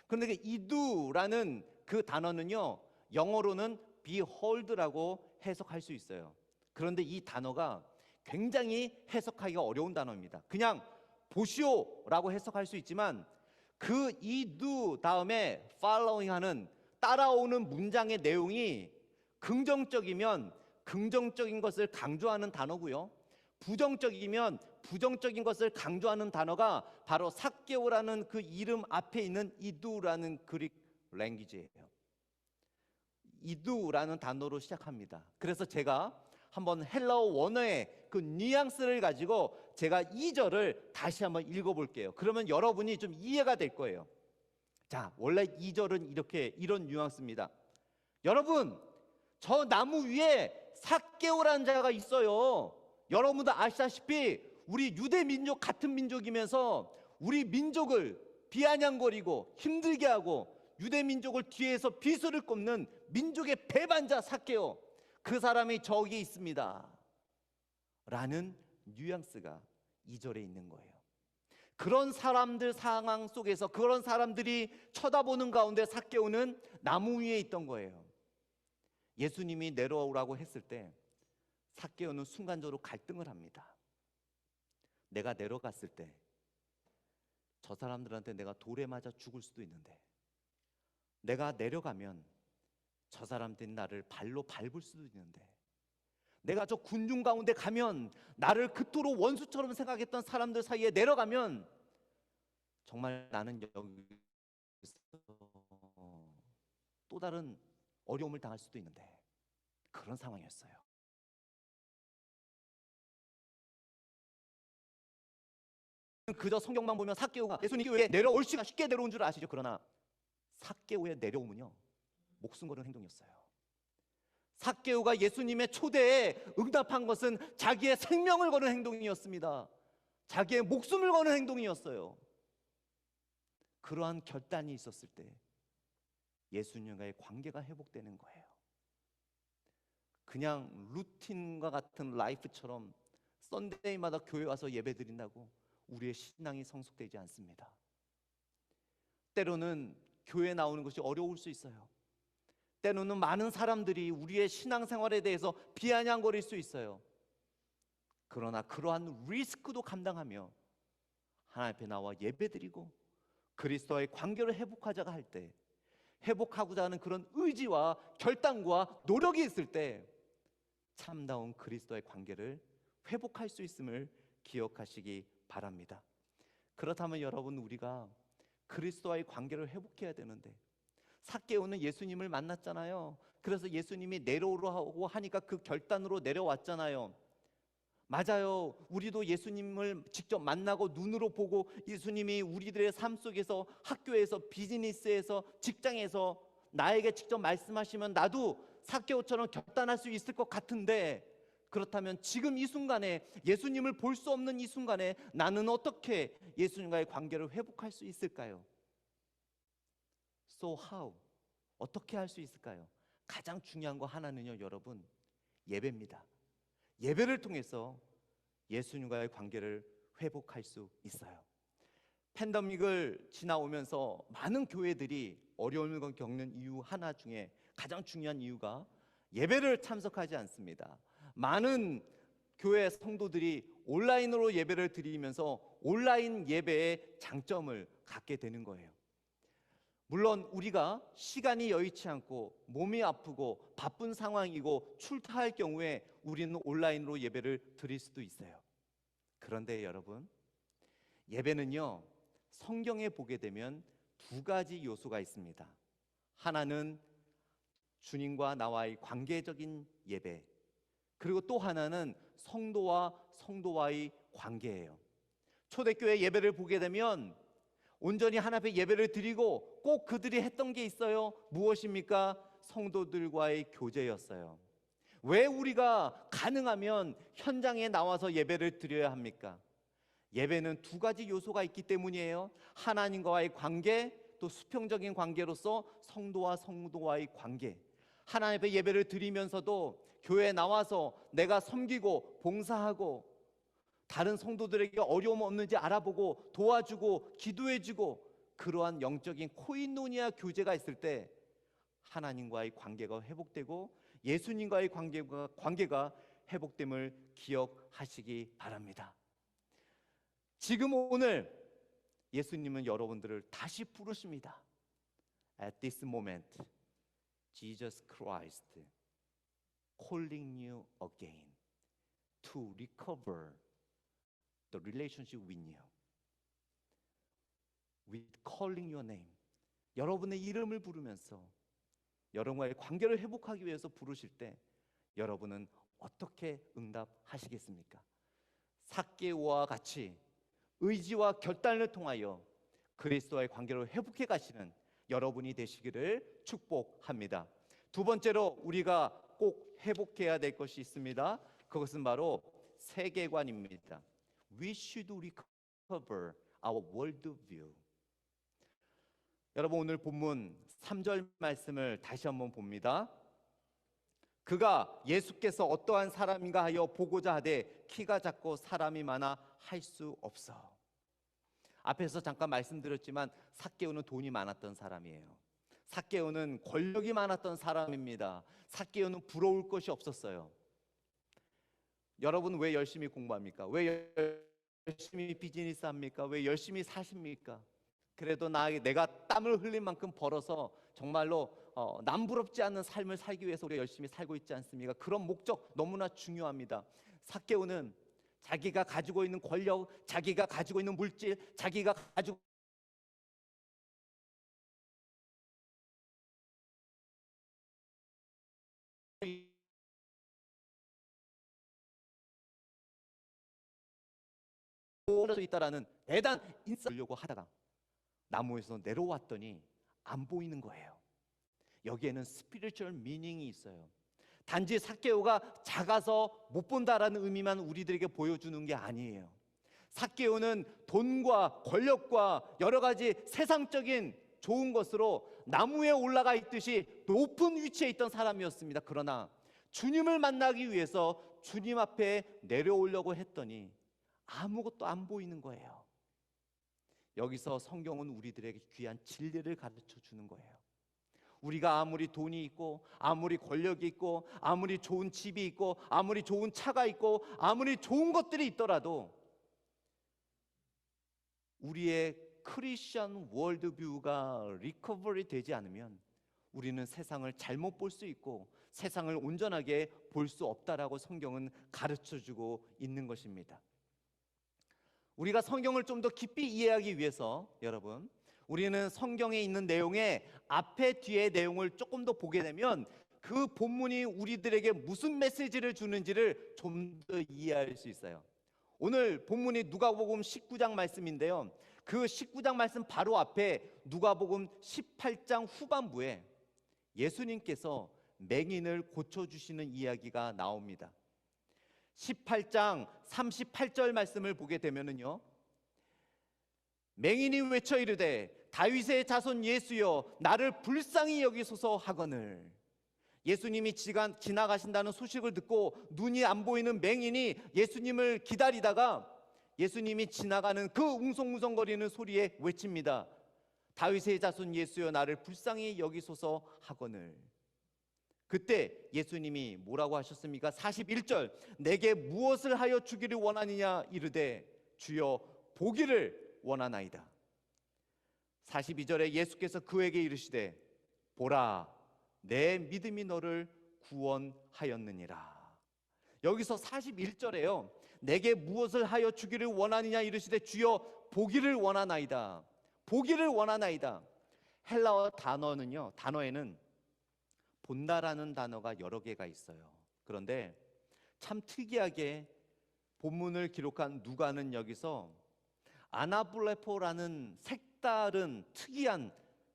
그런데 그 이두라는 그 단어는요, 영어로는 behold라고 해석할 수 있어요. 그런데 이 단어가 굉장히 해석하기가 어려운 단어입니다. 그냥 보시오라고 해석할 수 있지만 그 이두 다음에 following 하는, 따라오는 문장의 내용이 긍정적이면 긍정적인 것을 강조하는 단어고요, 부정적이면 부정적인 것을 강조하는 단어가 바로 삭개오라는 그 이름 앞에 있는 이두라는 그릭 랭귀지예요. 이두라는 단어로 시작합니다. 그래서 제가 한번 헬라어 원어의 그 뉘앙스를 가지고 제가 2절을 다시 한번 읽어볼게요. 그러면 여러분이 좀 이해가 될 거예요. 자, 원래 2절은 이런 뉘앙스입니다. 여러분, 저 나무 위에 삭개오라는 자가 있어요. 여러분도 아시다시피 우리 유대 민족 같은 민족이면서 우리 민족을 비아냥거리고 힘들게 하고 유대 민족을 뒤에서 비수를 꼽는 민족의 배반자 삭개오, 그 사람이 저기 있습니다 라는 뉘앙스가 2절에 있는 거예요. 그런 사람들 상황 속에서, 그런 사람들이 쳐다보는 가운데 삭개오는 나무 위에 있던 거예요. 예수님이 내려오라고 했을 때 삭개오는 순간적으로 갈등을 합니다. 내가 내려갔을 때 저 사람들한테 내가 돌에 맞아 죽을 수도 있는데, 내가 내려가면 저 사람들이 나를 발로 밟을 수도 있는데, 내가 저 군중 가운데 가면 나를 그토록 원수처럼 생각했던 사람들 사이에 내려가면 정말 나는 여기서 또 다른 어려움을 당할 수도 있는데, 그런 상황이었어요. 그저 성경만 보면 삭개오가 예수님 교회에 내려올 수가 쉽게 내려온 줄 아시죠? 그러나 삭개오의 내려옴은요, 목숨 거는 행동이었어요. 삭개오가 예수님의 초대에 응답한 것은 자기의 생명을 거는 행동이었습니다. 자기의 목숨을 거는 행동이었어요. 그러한 결단이 있었을 때 예수님과의 관계가 회복되는 거예요. 그냥 루틴과 같은 라이프처럼 썬데이마다 교회 와서 예배 드린다고 우리의 신앙이 성숙되지 않습니다. 때로는 교회 나오는 것이 어려울 수 있어요. 때로는 많은 사람들이 우리의 신앙생활에 대해서 비아냥거릴 수 있어요. 그러나 그러한 리스크도 감당하며 하나님 앞에 나와 예배드리고 그리스도와의 관계를 회복하자가 할 때, 회복하고자 하는 그런 의지와 결단과 노력이 있을 때 참다운 그리스도와의 관계를 회복할 수 있음을 기억하시기 바랍니다. 그렇다면 여러분, 우리가 그리스도와의 관계를 회복해야 되는데, 삭개오는 예수님을 만났잖아요. 그래서 예수님이 내려오라고 하니까 그 결단으로 내려왔잖아요. 맞아요. 우리도 예수님을 직접 만나고 눈으로 보고 예수님이 우리들의 삶 속에서, 학교에서, 비즈니스에서, 직장에서 나에게 직접 말씀하시면 나도 삭개오처럼 결단할 수 있을 것 같은데, 그렇다면 지금 이 순간에, 예수님을 볼 수 없는 이 순간에 나는 어떻게 예수님과의 관계를 회복할 수 있을까요? So how? 어떻게 할 수 있을까요? 가장 중요한 거 하나는요, 여러분, 예배입니다. 예배를 통해서 예수님과의 관계를 회복할 수 있어요. 팬데믹을 지나오면서 많은 교회들이 어려움을 겪는 이유 하나 중에 가장 중요한 이유가 예배를 참석하지 않습니다. 많은 교회 성도들이 온라인으로 예배를 드리면서 온라인 예배의 장점을 갖게 되는 거예요. 물론 우리가 시간이 여의치 않고 몸이 아프고 바쁜 상황이고 출타할 경우에 우리는 온라인으로 예배를 드릴 수도 있어요. 그런데 여러분, 예배는요, 성경에 보게 되면 두 가지 요소가 있습니다. 하나는 주님과 나와의 관계적인 예배, 그리고 또 하나는 성도와 성도와의 관계예요. 초대교회 예배를 보게 되면 온전히 하나님 앞에 예배를 드리고 꼭 그들이 했던 게 있어요. 무엇입니까? 성도들과의 교제였어요. 왜 우리가 가능하면 현장에 나와서 예배를 드려야 합니까? 예배는 두 가지 요소가 있기 때문이에요. 하나님과의 관계, 또 수평적인 관계로서 성도와 성도와의 관계. 하나님 앞에 예배를 드리면서도 교회에 나와서 내가 섬기고 봉사하고 다른 성도들에게 어려움 없는지 알아보고 도와주고 기도해주고, 그러한 영적인 코인노니아 교제가 있을 때 하나님과의 관계가 회복되고 예수님과의 관계가 회복됨을 기억하시기 바랍니다. 지금 오늘 예수님은 여러분들을 다시 부르십니다. At this moment, Jesus Christ calling you again to recover the relationship with you. With calling your name. 여러분의 이름을 부르면서 여러분과의 관계를 회복하기 위해서 부르실 때 여러분은 어떻게 응답하시겠습니까? 삭개오와 같이 의지와 결단을 통하여 그리스도와의 관계를 회복해 가시는 여러분이 되시기를 축복합니다. 두 번째로 우리가 꼭 회복해야 될 것이 있습니다. 그것은 바로 세계관입니다. We should recover our worldview. 여러분, 오늘 본문 3절 말씀을 다시 한번 봅니다. 그가 예수께서 어떠한 사람인가 하여 보고자 하되 키가 작고 사람이 많아 할 수 없어. 앞에서 잠깐 말씀드렸지만 삭개오는 돈이 많았던 사람이에요. 삭개오는 권력이 많았던 사람입니다. 삭개오는 부러울 것이 없었어요. 여러분, 왜 열심히 공부합니까? 왜 열심히 비즈니스 합니까? 왜 열심히 사십니까? 그래도 내가 땀을 흘린 만큼 벌어서 정말로 남부럽지 않은 삶을 살기 위해서 우리가 열심히 살고 있지 않습니까? 그런 목적 너무나 중요합니다. 삭개오는 자기가 가지고 있는 권력, 자기가 가지고 있는 물질, 자기가 가지고 올라서 있다라는 대단 인싸려고 하다가 나무에서 내려왔더니 안 보이는 거예요. 여기에는 스피리추얼 미닝이 있어요. 단지 삭개오가 작아서 못 본다라는 의미만 우리들에게 보여주는 게 아니에요. 삭개오는 돈과 권력과 여러 가지 세상적인 좋은 것으로 나무에 올라가 있듯이 높은 위치에 있던 사람이었습니다. 그러나 주님을 만나기 위해서 주님 앞에 내려오려고 했더니 아무것도 안 보이는 거예요. 여기서 성경은 우리들에게 귀한 진리를 가르쳐 주는 거예요. 우리가 아무리 돈이 있고 아무리 권력이 있고 아무리 좋은 집이 있고 아무리 좋은 차가 있고 아무리 좋은 것들이 있더라도 우리의 크리스천 월드뷰가 리커버리 되지 않으면 우리는 세상을 잘못 볼 수 있고 세상을 온전하게 볼 수 없다라고 성경은 가르쳐 주고 있는 것입니다. 우리가 성경을 좀 더 깊이 이해하기 위해서 여러분, 우리는 성경에 있는 내용의 앞에 뒤의 내용을 조금 더 보게 되면 그 본문이 우리들에게 무슨 메시지를 주는지를 좀 더 이해할 수 있어요. 오늘 본문이 누가복음 19장 말씀인데요. 그 19장 말씀 바로 앞에 누가복음 18장 후반부에 예수님께서 맹인을 고쳐주시는 이야기가 나옵니다. 18장 38절 말씀을 보게 되면은요, 맹인이 외쳐 이르되 다윗의 자손 예수여 나를 불쌍히 여기소서 하거늘. 예수님이 지나가신다는 소식을 듣고 눈이 안 보이는 맹인이 예수님을 기다리다가 예수님이 지나가는 그 웅성웅성거리는 소리에 외칩니다. 다윗의 자손 예수여 나를 불쌍히 여기소서 하거늘. 그때 예수님이 뭐라고 하셨습니까? 41절 내게 무엇을 하여 주기를 원하느냐 이르되 주여 보기를 원하나이다. 42절에 예수께서 그에게 이르시되 보라 내 믿음이 너를 구원하였느니라. 여기서 41절에요 내게 무엇을 하여 주기를 원하느냐 이르시되 주여 보기를 원하나이다. 보기를 원하나이다. 헬라어 단어에는 본다라는 단어가 여러 개가 있어요. 그런데 참 특이하게 본문을 기록한 누가는 여기서 아나블레포라는 색다른 특이한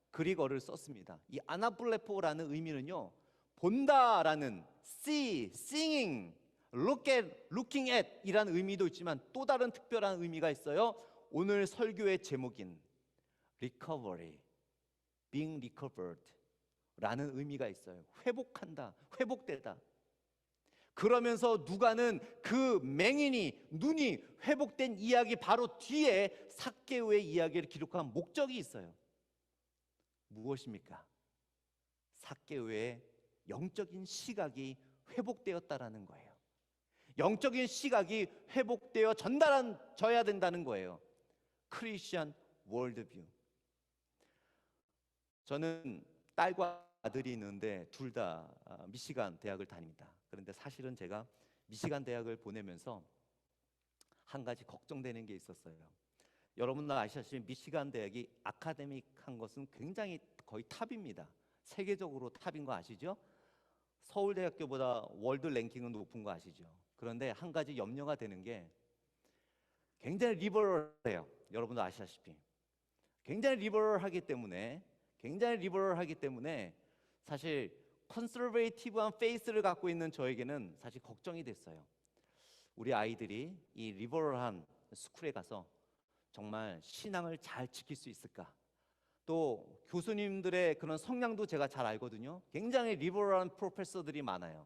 그리거를 썼습니다. 이 아나블레포라는 의미는요, 본다라는 see, seeing, looking at 이라는 의미도 있지만 또 다른 특별한 의미가 있어요. 오늘 설교의 제목인 recovery, being recovered 라는 의미가 있어요. 회복한다, 회복되다. 그러면서 누가는 그 맹인이 눈이 회복된 이야기 바로 뒤에 삭개오의 이야기를 기록한 목적이 있어요. 무엇입니까? 삭개오의 영적인 시각이 회복되었다라는 거예요. 영적인 시각이 회복되어 전달져야 된다는 거예요. 크리스천 월드뷰. 저는 딸과 아들이 있는데 둘 다 미시간 대학을 다닙니다. 그런데 사실은 제가 미시간 대학을 보내면서 한 가지 걱정되는 게 있었어요. 여러분들 아시다시피 미시간 대학이 아카데믹한 것은 굉장히 거의 탑입니다. 세계적으로 탑인 거 아시죠? 서울대학교보다 월드 랭킹은 높은 거 아시죠? 그런데 한 가지 염려가 되는 게 굉장히 리버럴해요. 여러분도 아시다시피 굉장히 리버럴하기 때문에 사실 컨서베이티브한 페이스를 갖고 있는 저에게는 사실 걱정이 됐어요. 우리 아이들이 이 리버럴한 스쿨에 가서 정말 신앙을 잘 지킬 수 있을까? 또 교수님들의 그런 성향도 제가 잘 알거든요. 굉장히 리버럴한 프로페서들이 많아요.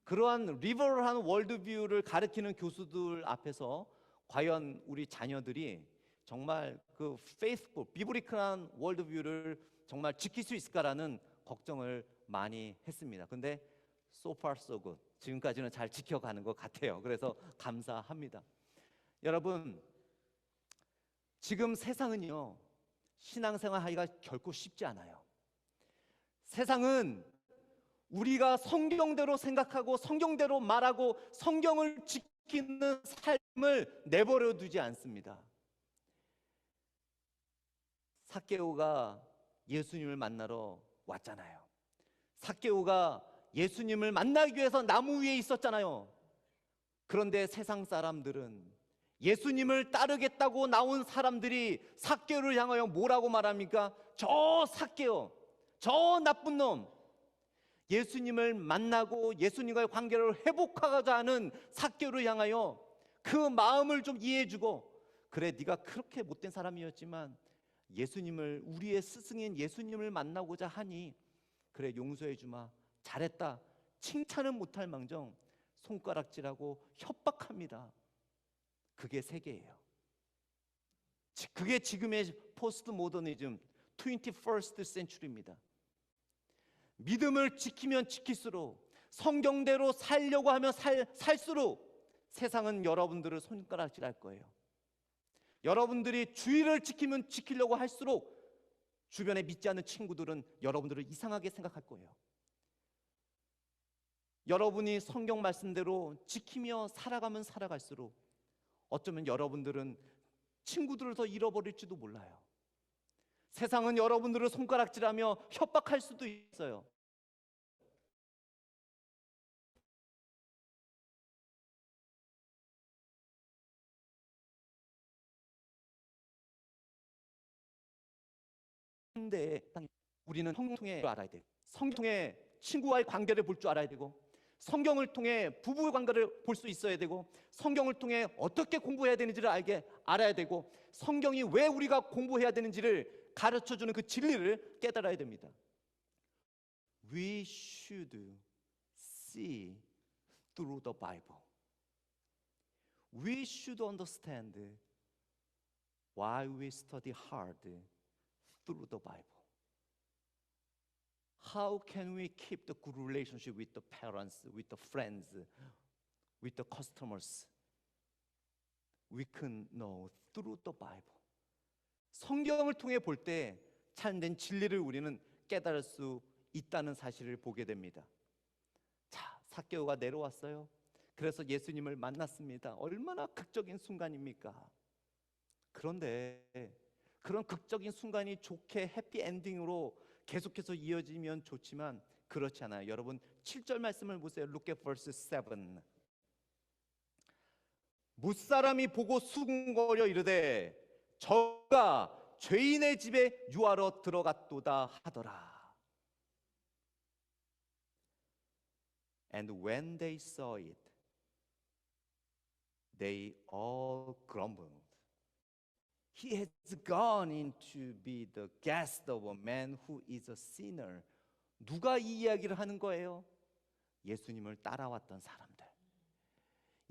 그러한 리버럴한 월드뷰를 가르치는 교수들 앞에서 과연 우리 자녀들이 정말 그 페이스풀, 비브리컬한 월드뷰를 정말 지킬 수 있을까라는 걱정을 많이 했습니다. 근데 so far so good. 지금까지는 잘 지켜가는 것 같아요. 그래서 감사합니다. 여러분, 지금 세상은요, 신앙생활 하기가 결코 쉽지 않아요. 세상은 우리가 성경대로 생각하고 성경대로 말하고 성경을 지키는 삶을 내버려 두지 않습니다. 삭개오가 예수님을 만나러 왔잖아요. 삭개오가 예수님을 만나기 위해서 나무 위에 있었잖아요. 그런데 세상 사람들은 예수님을 따르겠다고 나온 사람들이 삭개오를 향하여 뭐라고 말합니까? 저 삭개오, 저 나쁜 놈. 예수님을 만나고 예수님과의 관계를 회복하고자 하는 삭개오를 향하여 그 마음을 좀 이해해주고, 그래 네가 그렇게 못된 사람이었지만 예수님을, 우리의 스승인 예수님을 만나고자 하니 그래 용서해 주마, 잘했다, 칭찬은 못할 망정 손가락질하고 협박합니다. 그게 세계예요. 그게 지금의 포스트 모더니즘 21st century입니다. 믿음을 지키면 지킬수록, 성경대로 살려고 하면 살수록 세상은 여러분들을 손가락질할 거예요. 여러분들이 주의를 지키면 지키려고 할수록 주변에 믿지 않는 친구들은 여러분들을 이상하게 생각할 거예요. 여러분이 성경 말씀대로 지키며 살아가면 살아갈수록 어쩌면 여러분들은 친구들을 더 잃어버릴지도 몰라요. 세상은 여러분들을 손가락질하며 협박할 수도 있어요. 근데 우리는 성경을 통해 알아야 돼요. 성경을 통해 친구와의 관계를 볼 줄 알아야 되고, 성경을 통해 부부의 관계를 볼 수 있어야 되고, 성경을 통해 어떻게 공부해야 되는지를 알아야 되고, 성경이 왜 우리가 공부해야 되는지를 가르쳐주는 그 진리를 깨달아야 됩니다. We should see through the Bible. We should understand why we study hard through the Bible. How can we keep the good relationship with the parents, with the friends, with the customers? We can know through the Bible. 성경을 통해 볼 때 참된 진리를 우리는 깨달을 수 있다는 사실을 보게 됩니다. 자, 삭개오가 내려왔어요. 그래서 예수님을 만났습니다. 얼마나 극적인 순간입니까? 그런데 그런 극적인 순간이 좋게 해피엔딩으로 계속해서 이어지면 좋지만 그렇지 않아요. 여러분 7절 말씀을 보세요. Look at verse 7. 무사람이 보고 수군거려 이르되 저가 죄인의 집에 유하러 들어갔도다 하더라. And when they saw it, they all grumbled. He has gone in to be the guest of a man who is a sinner. 누가 이 이야기를 하는 거예요? 예수님을 따라왔던 사람들.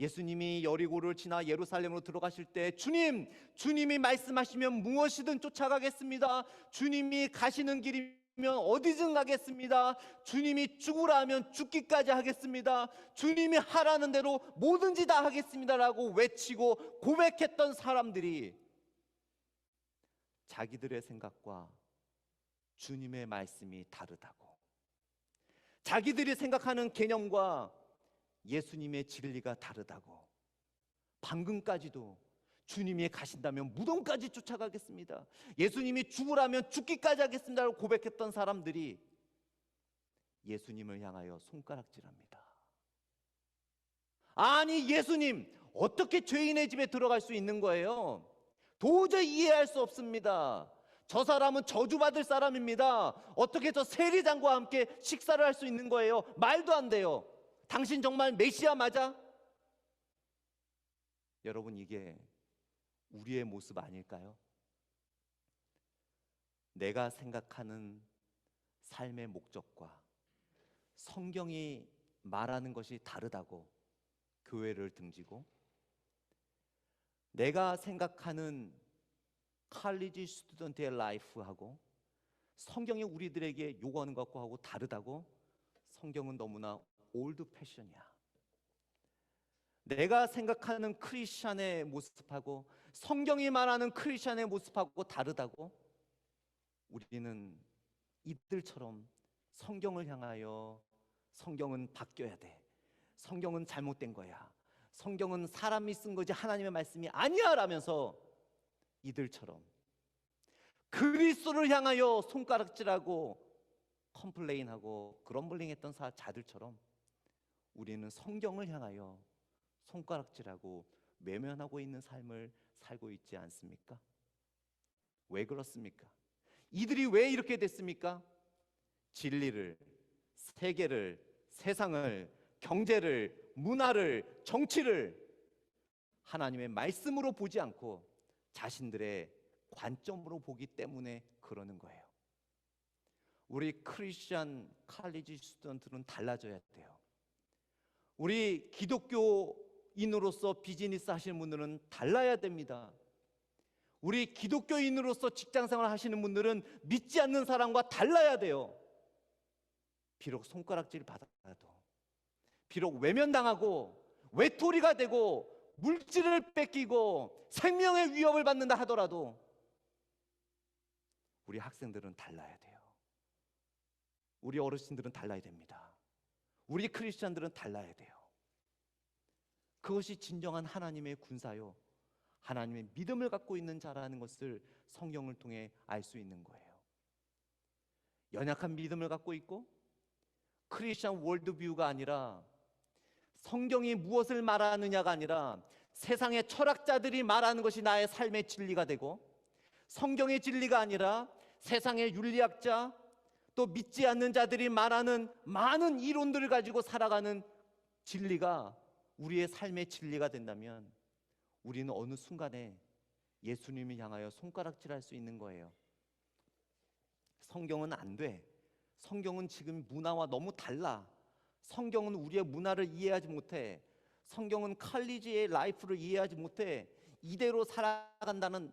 예수님이 여리고를 지나 예루살렘으로 들어가실 때 주님이 말씀하시면 무엇이든 쫓아가겠습니다. 주님이 가시는 길이면 어디든 가겠습니다. 주님이 죽으라 하면 죽기까지 하겠습니다. 주님이 하라는 대로 뭐든지 다 하겠습니다라고 외치고 고백했던 사람들이 자기들의 생각과 주님의 말씀이 다르다고, 자기들이 생각하는 개념과 예수님의 진리가 다르다고, 방금까지도 주님이 가신다면 무덤까지 쫓아가겠습니다, 예수님이 죽으라면 죽기까지 하겠습니다라고 고백했던 사람들이 예수님을 향하여 손가락질합니다. 아니 예수님 어떻게 죄인의 집에 들어갈 수 있는 거예요? 도저히 이해할 수 없습니다. 저 사람은 저주받을 사람입니다. 어떻게 저 세리장과 함께 식사를 할 수 있는 거예요? 말도 안 돼요. 당신 정말 메시아 맞아? 여러분 이게 우리의 모습 아닐까요? 내가 생각하는 삶의 목적과 성경이 말하는 것이 다르다고 교회를 등지고, 내가 생각하는 칼리지 스튜던트의 라이프하고 성경이 우리들에게 요구하는 것하고 다르다고, 성경은 너무나 올드 패션이야. 내가 생각하는 크리스찬의 모습하고 성경이 말하는 크리스찬의 모습하고 다르다고, 우리는 이들처럼 성경을 향하여 성경은 바뀌어야 돼, 성경은 잘못된 거야, 성경은 사람이 쓴 거지 하나님의 말씀이 아니야 라면서 이들처럼 그리스도를 향하여 손가락질하고 컴플레인하고 그럼블링했던 자들처럼 우리는 성경을 향하여 손가락질하고 외면하고 있는 삶을 살고 있지 않습니까? 왜 그렇습니까? 이들이 왜 이렇게 됐습니까? 진리를, 세계를, 세상을, 경제를, 문화를, 정치를 하나님의 말씀으로 보지 않고 자신들의 관점으로 보기 때문에 그러는 거예요. 우리 크리스천 칼리지 스튜던트는 달라져야 돼요. 우리 기독교인으로서 비즈니스 하시는 분들은 달라야 됩니다. 우리 기독교인으로서 직장생활 하시는 분들은 믿지 않는 사람과 달라야 돼요. 비록 손가락질 받아도, 비록 외면당하고 외톨이가 되고 물질을 뺏기고 생명의 위협을 받는다 하더라도 우리 학생들은 달라야 돼요. 우리 어르신들은 달라야 됩니다. 우리 크리스천들은 달라야 돼요. 그것이 진정한 하나님의 군사요, 하나님의 믿음을 갖고 있는 자라는 것을 성경을 통해 알 수 있는 거예요. 연약한 믿음을 갖고 있고 크리스천 월드뷰가 아니라, 성경이 무엇을 말하느냐가 아니라 세상의 철학자들이 말하는 것이 나의 삶의 진리가 되고, 성경의 진리가 아니라 세상의 윤리학자 또 믿지 않는 자들이 말하는 많은 이론들을 가지고 살아가는 진리가 우리의 삶의 진리가 된다면 우리는 어느 순간에 예수님을 향하여 손가락질할 수 있는 거예요. 성경은 안 돼. 성경은 지금 문화와 너무 달라. 성경은 우리의 문화를 이해하지 못해. 성경은 칼리지의 라이프를 이해하지 못해. 이대로 살아간다면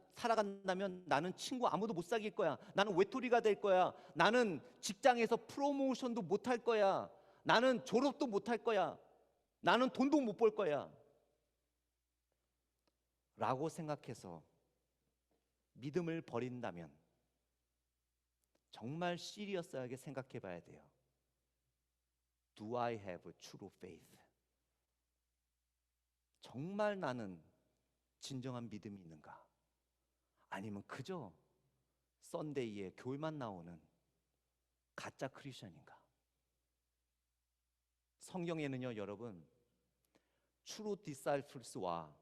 나는 친구 아무도 못 사귈 거야. 나는 외톨이가 될 거야. 나는 직장에서 프로모션도 못 할 거야. 나는 졸업도 못 할 거야. 나는 돈도 못 벌 거야. 라고 생각해서 믿음을 버린다면 정말 시리어스하게 생각해 봐야 돼요. Do I have true faith? 정말 나는 진정한 믿음이 있는가? 아니면 그저 썬데이에 교회만 나오는 가짜 크리스천인가? 성경에는요, 여러분, true disciples와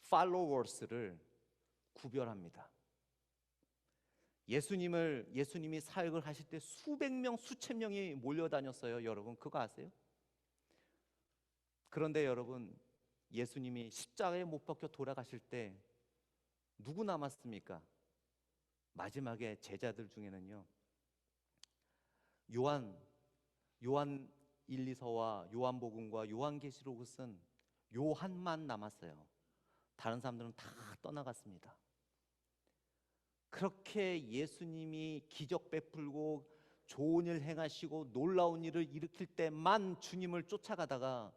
followers를 구별합니다. 예수님이 사역을 하실 때 수백 명, 수천 명이 몰려다녔어요. 여러분 그거 아세요? 그런데 여러분, 예수님이 십자가에 못 박혀 돌아가실 때 누구 남았습니까? 마지막에 제자들 중에는요, 요한 1, 2서와 요한복음과 요한계시록을 쓴 요한만 남았어요. 다른 사람들은 다 떠나갔습니다. 그렇게 예수님이 기적 베풀고 좋은 일 행하시고 놀라운 일을 일으킬 때만 주님을 쫓아가다가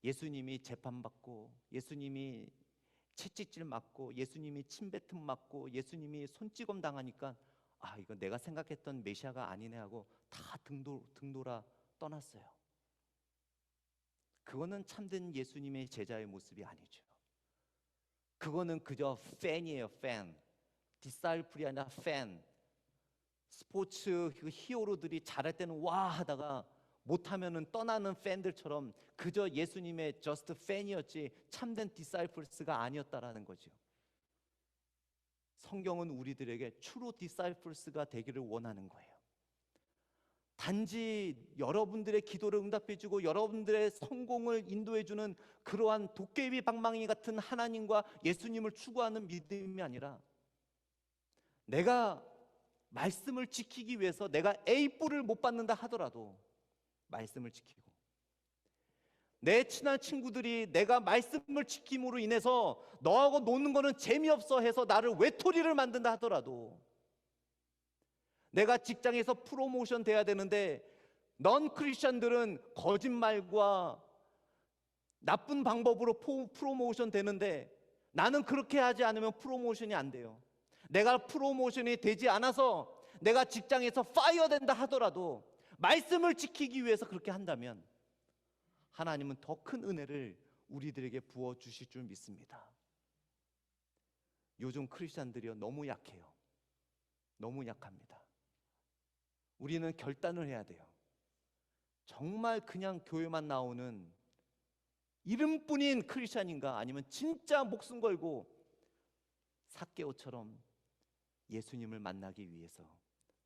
예수님이 재판받고, 예수님이 채찍질 맞고, 예수님이 침뱉음 맞고, 예수님이 손찌검 당하니까 아, 이거 내가 생각했던 메시아가 아니네 하고 다 등돌아 떠났어요. 그거는 참된 예수님의 제자의 모습이 아니죠. 그거는 그저 팬이에요. 팬. 디사이플이 아니라 팬. 스포츠 그 히어로들이 잘할 때는 와 하다가 못하면은 떠나는 팬들처럼 그저 예수님의 저스트 팬이었지 참된 디사이플스가 아니었다라는 거죠. 성경은 우리들에게 트루 디사이플스가 되기를 원하는 거예요. 단지 여러분들의 기도를 응답해주고 여러분들의 성공을 인도해주는 그러한 도깨비 방망이 같은 하나님과 예수님을 추구하는 믿음이 아니라, 내가 말씀을 지키기 위해서 내가 A뿔을 못 받는다 하더라도 말씀을 지키고, 내 친한 친구들이 내가 말씀을 지킴으로 인해서 너하고 노는 거는 재미없어 해서 나를 외톨이를 만든다 하더라도, 내가 직장에서 프로모션 돼야 되는데 넌 크리스천들은 거짓말과 나쁜 방법으로 프로모션 되는데 나는 그렇게 하지 않으면 프로모션이 안 돼요. 내가 프로모션이 되지 않아서 내가 직장에서 파이어 된다 하더라도 말씀을 지키기 위해서 그렇게 한다면 하나님은 더 큰 은혜를 우리들에게 부어주실 줄 믿습니다. 요즘 크리스천들이요, 너무 약해요. 너무 약합니다. 우리는 결단을 해야 돼요. 정말 그냥 교회만 나오는 이름뿐인 크리스찬인가? 아니면 진짜 목숨 걸고 삭개오처럼 예수님을 만나기 위해서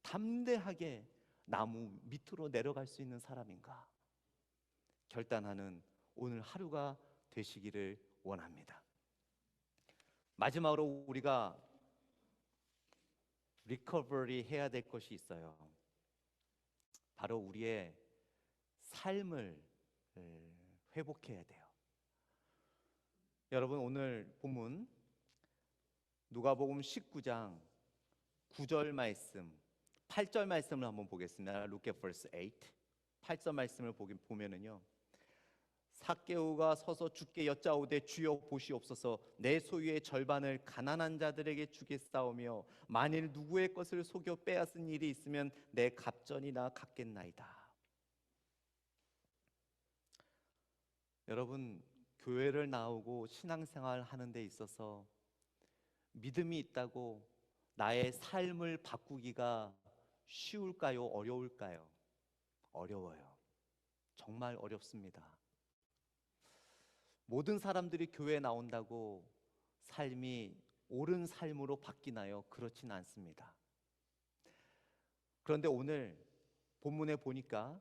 담대하게 나무 밑으로 내려갈 수 있는 사람인가? 결단하는 오늘 하루가 되시기를 원합니다. 마지막으로 우리가 리커버리 해야 될 것이 있어요. 바로 우리의 삶을 회복해야 돼요. 여러분, 오늘 본문 누가복음 19장 9절 말씀, 8절 말씀을 한번 보겠습니다. Look at verse 8. 8절 말씀을 보면은요. 삭개오가 서서 주께 여짜오되 주여 보시옵소서, 내 소유의 절반을 가난한 자들에게 주겠사오며 만일 누구의 것을 속여 빼앗은 일이 있으면 내 갑전이나 갚겠나이다. 여러분, 교회를 나오고 신앙생활 하는 데 있어서 믿음이 있다고 나의 삶을 바꾸기가 쉬울까요? 어려울까요? 어려워요. 정말 어렵습니다. 모든 사람들이 교회에 나온다고 삶이 옳은 삶으로 바뀌나요? 그렇진 않습니다. 그런데 오늘 본문에 보니까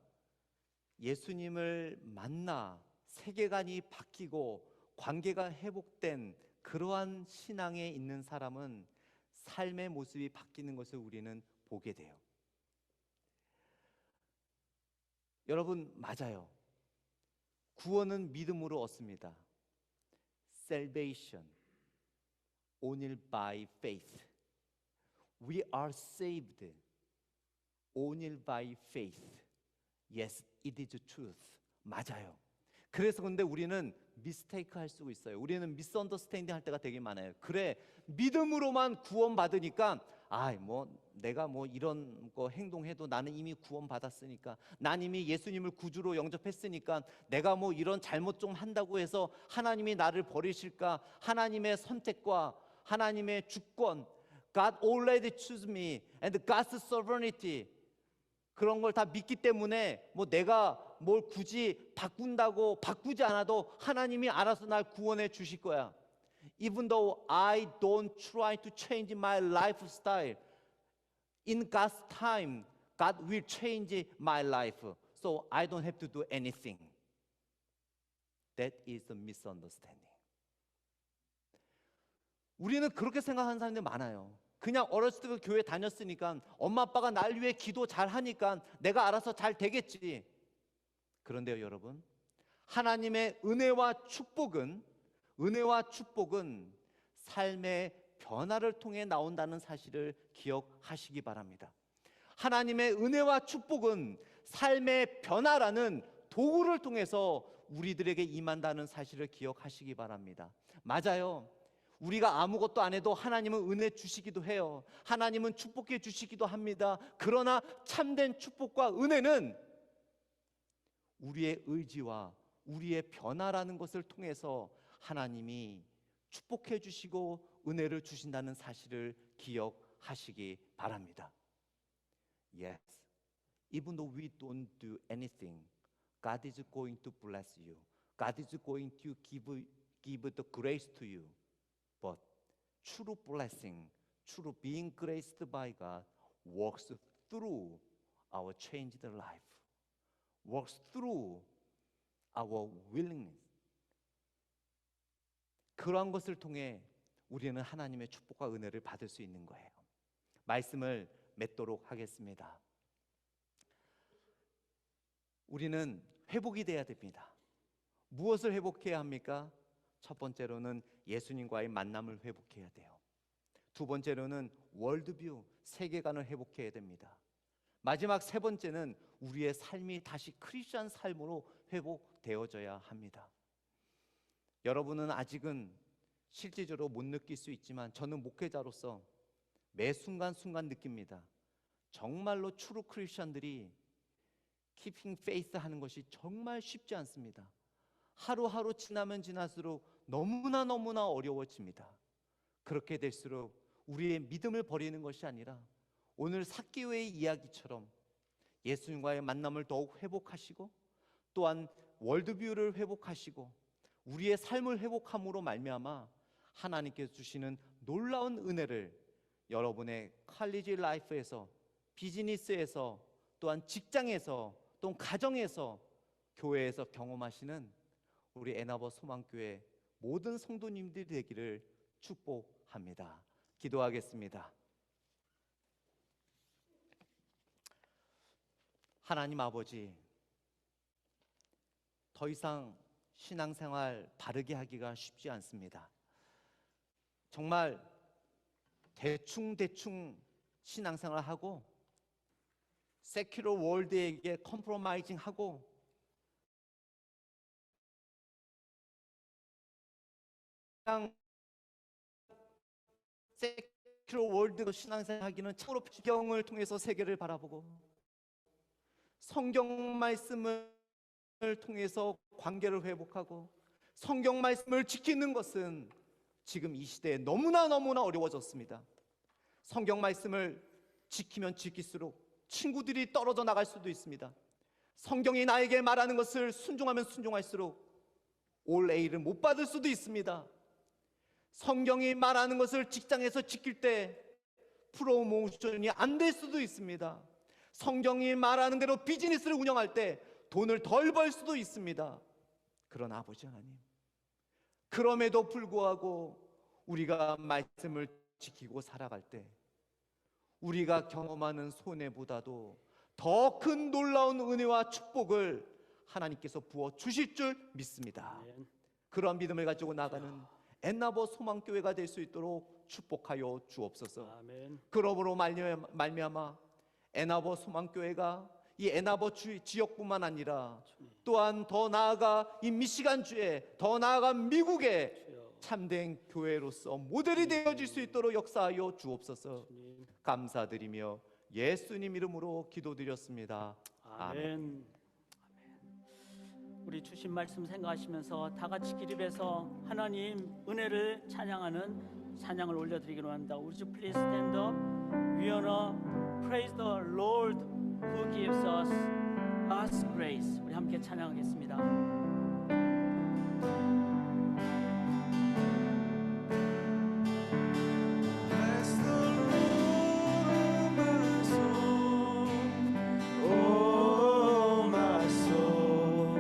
예수님을 만나 세계관이 바뀌고 관계가 회복된 그러한 신앙에 있는 사람은 삶의 모습이 바뀌는 것을 우리는 보게 돼요. 여러분, 맞아요. 구원은 믿음으로 얻습니다. Salvation only by faith. We are saved only by faith. Yes, it is truth. 맞아요. 그래서 근데 우리는 미스테이크 할 수 있어요. 우리는 미스언더스탠딩 할 때가 되게 많아요. 그래, 믿음으로만 구원받으니까 내가 이런 거 행동해도 나는 이미 구원받았으니까, 난 이미 예수님을 구주로 영접했으니까 내가 이런 잘못 좀 한다고 해서 하나님이 나를 버리실까? 하나님의 선택과 하나님의 주권, God already chose me and God's sovereignty, 그런 걸 다 믿기 때문에 내가 뭘 굳이 바꾸지 않아도 하나님이 알아서 날 구원해 주실 거야. Even though I don't try to change my lifestyle, in God's time, God will change my life. So I don't have to do anything. That is a misunderstanding. 우리는 그렇게 생각하는 사람들이 많아요. 그냥 어렸을 때 교회 다녔으니까 엄마 아빠가 날 위해 기도 잘 하니까 내가 알아서 잘 되겠지. 그런데요, 여러분, 하나님의 은혜와 축복은 삶의 변화를 통해 나온다는 사실을 기억하시기 바랍니다. 하나님의 은혜와 축복은 삶의 변화라는 도구를 통해서 우리들에게 임한다는 사실을 기억하시기 바랍니다. 맞아요. 우리가 아무것도 안 해도 하나님은 은혜 주시기도 해요. 하나님은 축복해 주시기도 합니다. 그러나 참된 축복과 은혜는 우리의 의지와 우리의 변화라는 것을 통해서 하나님이 축복해 주시고 은혜를 주신다는 사실을 기억하시기 바랍니다. Yes, even though we don't do anything, God is going to bless you. God is going to give the grace to you. But true blessing, true being graced by God works through our changed life. Works through our willingness. 그러한 것을 통해 우리는 하나님의 축복과 은혜를 받을 수 있는 거예요. 말씀을 맺도록 하겠습니다. 우리는 회복이 돼야 됩니다. 무엇을 회복해야 합니까? 첫 번째로는 예수님과의 만남을 회복해야 돼요. 두 번째로는 월드뷰, 세계관을 회복해야 됩니다. 마지막 세 번째는 우리의 삶이 다시 크리스천 삶으로 회복되어져야 합니다. 여러분은 아직은 실질적으로 못 느낄 수 있지만 저는 목회자로서 매 순간순간 느낍니다. 정말로 트루 크리스천들이 키핑 페이스 하는 것이 정말 쉽지 않습니다. 하루하루 지나면 지날수록 너무나 어려워집니다. 그렇게 될수록 우리의 믿음을 버리는 것이 아니라 오늘 삭개오의 이야기처럼 예수님과의 만남을 더욱 회복하시고 또한 월드뷰를 회복하시고 우리의 삶을 회복함으로 말미암아 하나님께서 주시는 놀라운 은혜를 여러분의 컬리지 라이프에서, 비즈니스에서, 또한 직장에서, 또는 가정에서, 교회에서 경험하시는 우리 애나버 소망교회 모든 성도님들이 되기를 축복합니다. 기도하겠습니다. 하나님 아버지, 더 이상 신앙생활 바르게 하기가 쉽지 않습니다. 정말 대충 신앙생활하고 세큐러 월드에게 컴프로마이징하고 그냥 세큐러 월드 신앙생활하기는 참으로 성경을 통해서 세계를 바라보고 성경 말씀을 통해서 관계를 회복하고 성경 말씀을 지키는 것은 지금 이 시대에 너무나 어려워졌습니다. 성경 말씀을 지키면 지킬수록 친구들이 떨어져 나갈 수도 있습니다. 성경이 나에게 말하는 것을 순종하면 순종할수록 올 A를 못 받을 수도 있습니다. 성경이 말하는 것을 직장에서 지킬 때 프로모션이 안 될 수도 있습니다. 성경이 말하는 대로 비즈니스를 운영할 때 돈을 덜 벌 수도 있습니다. 그러나 아버지 하나님, 그럼에도 불구하고 우리가 말씀을 지키고 살아갈 때 우리가 경험하는 손해보다도 더 큰 놀라운 은혜와 축복을 하나님께서 부어 주실 줄 믿습니다.
아멘.
그런 믿음을 가지고 나가는 엔나버 소망교회가 될 수 있도록 축복하여 주옵소서.
아멘.
그러므로 말미암아 에나버 소망교회가 이 에나버 지역뿐만 아니라 또한 더 나아가 이 미시간주에, 더 나아가 미국에
주여.
참된 교회로서 모델이 되어질 수 있도록 역사하여 주옵소서.
주님.
감사드리며 예수님 이름으로 기도드렸습니다. 아멘.
아멘. 우리 주신 말씀 생각하시면서 다 같이 기립해서 하나님 은혜를 찬양하는 찬양을 올려드리기로 합니다. Would you please stand up? We wanna praise the Lord who gives us grace. 우리 함께 찬양하겠습니다.
Bless the Lord, oh my soul,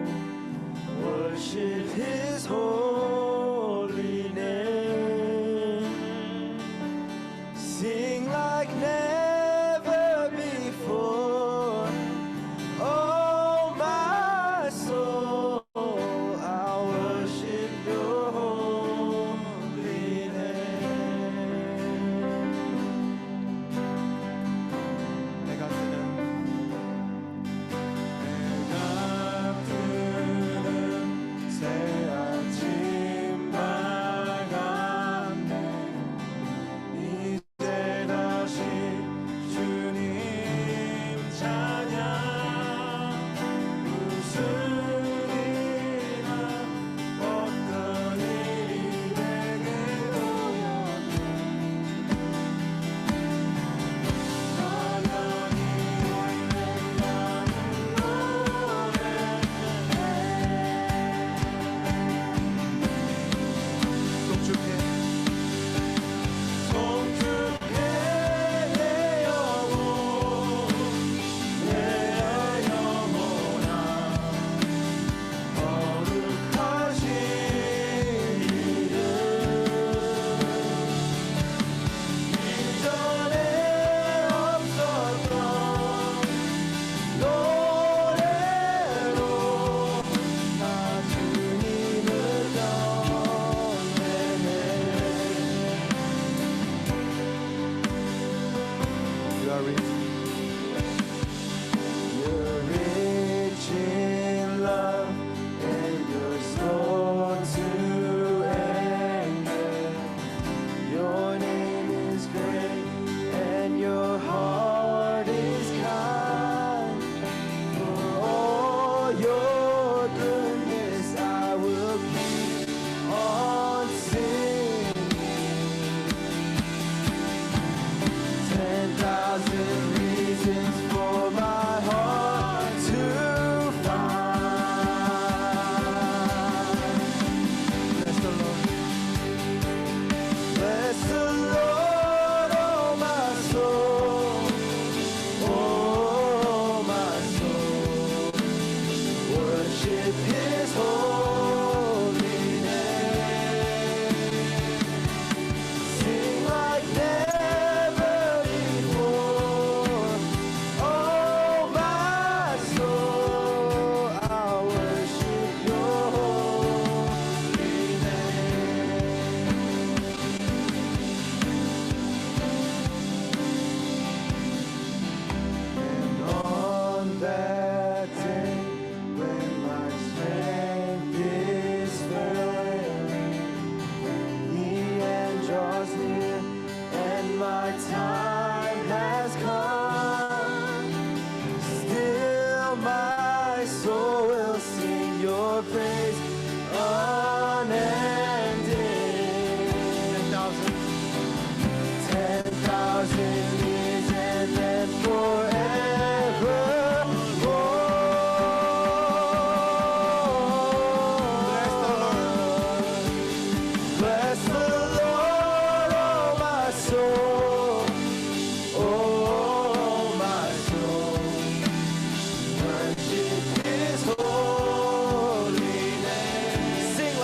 worship His holy name, sing like never before, oh my soul.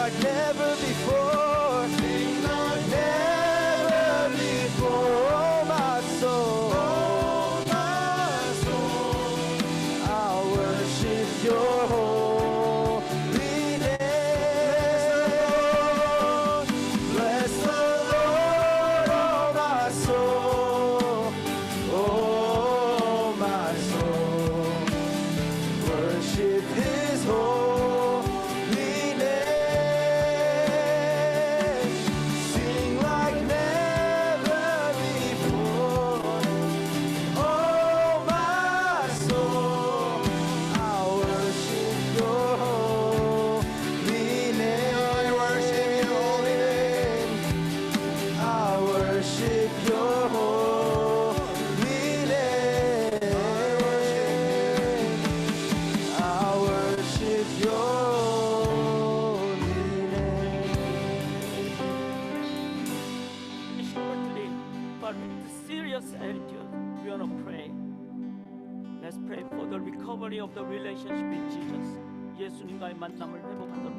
like never before. Sing like never before. Oh, my soul. Oh, my soul. I'll worship your holy name. Bless the Lord, oh, my soul. Oh, my soul. Worship his holy name. Sing like never before. Oh, my soul, I'll worship your holy name. I worship your holy name. I worship your holy name. I worship your holy name.
Shortly, but with serious attitude, we want to pray. Let's pray for the recovery of the relationship with Jesus. 예수님과의 만남을 회복하도록.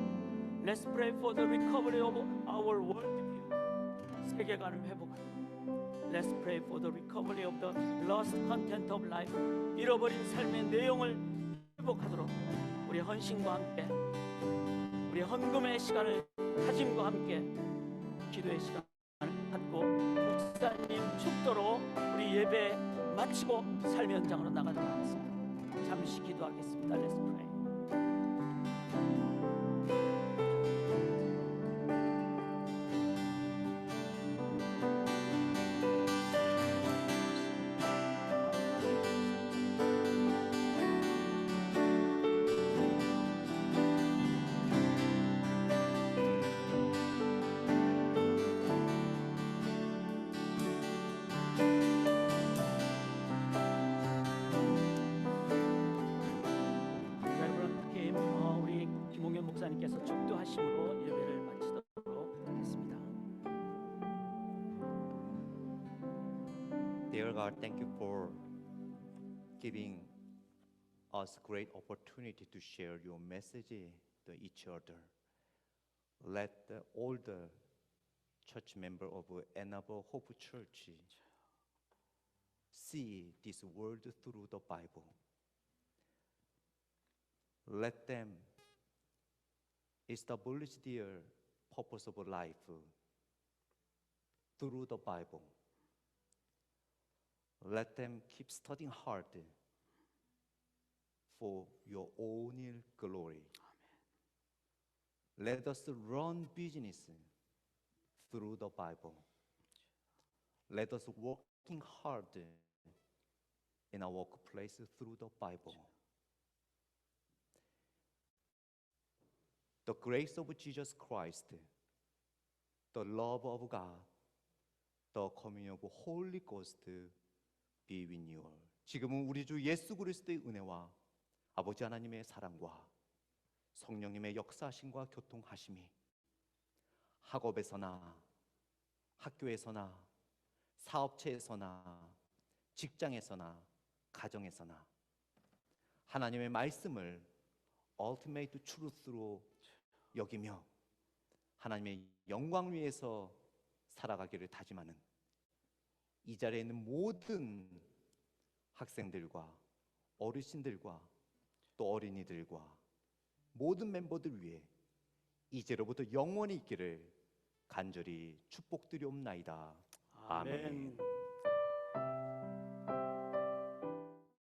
Let's pray for the recovery of our worldview. 세계관을 회복하도록. Let's pray for the recovery of the lost content of life. 잃어버린 삶의 내용을 회복하도록 우리 헌신과 함께, 우리 헌금의 시간을 다짐과 함께 기도의 시간을 갖고 목사님 축도로 우리 예배 마치고 삶의 현장으로 나가도록 하겠습니다. 잠시 기도하겠습니다. Let's pray. 여러분 특히 우리 김홍현 목사님께서 축도하심으로 예배를 마치도록 하겠습니다.
Dear God, thank you for giving us great opportunity to share your message to each other. Let all the church member of Ann Arbor Hope Church see this world through the Bible. Let them establish their purpose of life through the Bible. Let them keep studying hard for your own glory. Let us run business through the Bible. Let us working hard in our workplace through the Bible. The grace of Jesus Christ, the love of God, the communion of Holy Ghost be with you all. 지금은 우리 주 예수 그리스도의 은혜와 아버지 하나님의 사랑과 성령님의 역사하심과 교통하심이 학업에서나 학교에서나 사업체에서나 직장에서나 가정에서나 하나님의 말씀을 ultimate truth로 여기며 하나님의 영광 위에서 살아가기를 다짐하는 이 자리에 있는 모든 학생들과 어르신들과 또 어린이들과 모든 멤버들 위해 이제로부터 영원히 있기를 간절히 축복드리옵나이다. 아멘.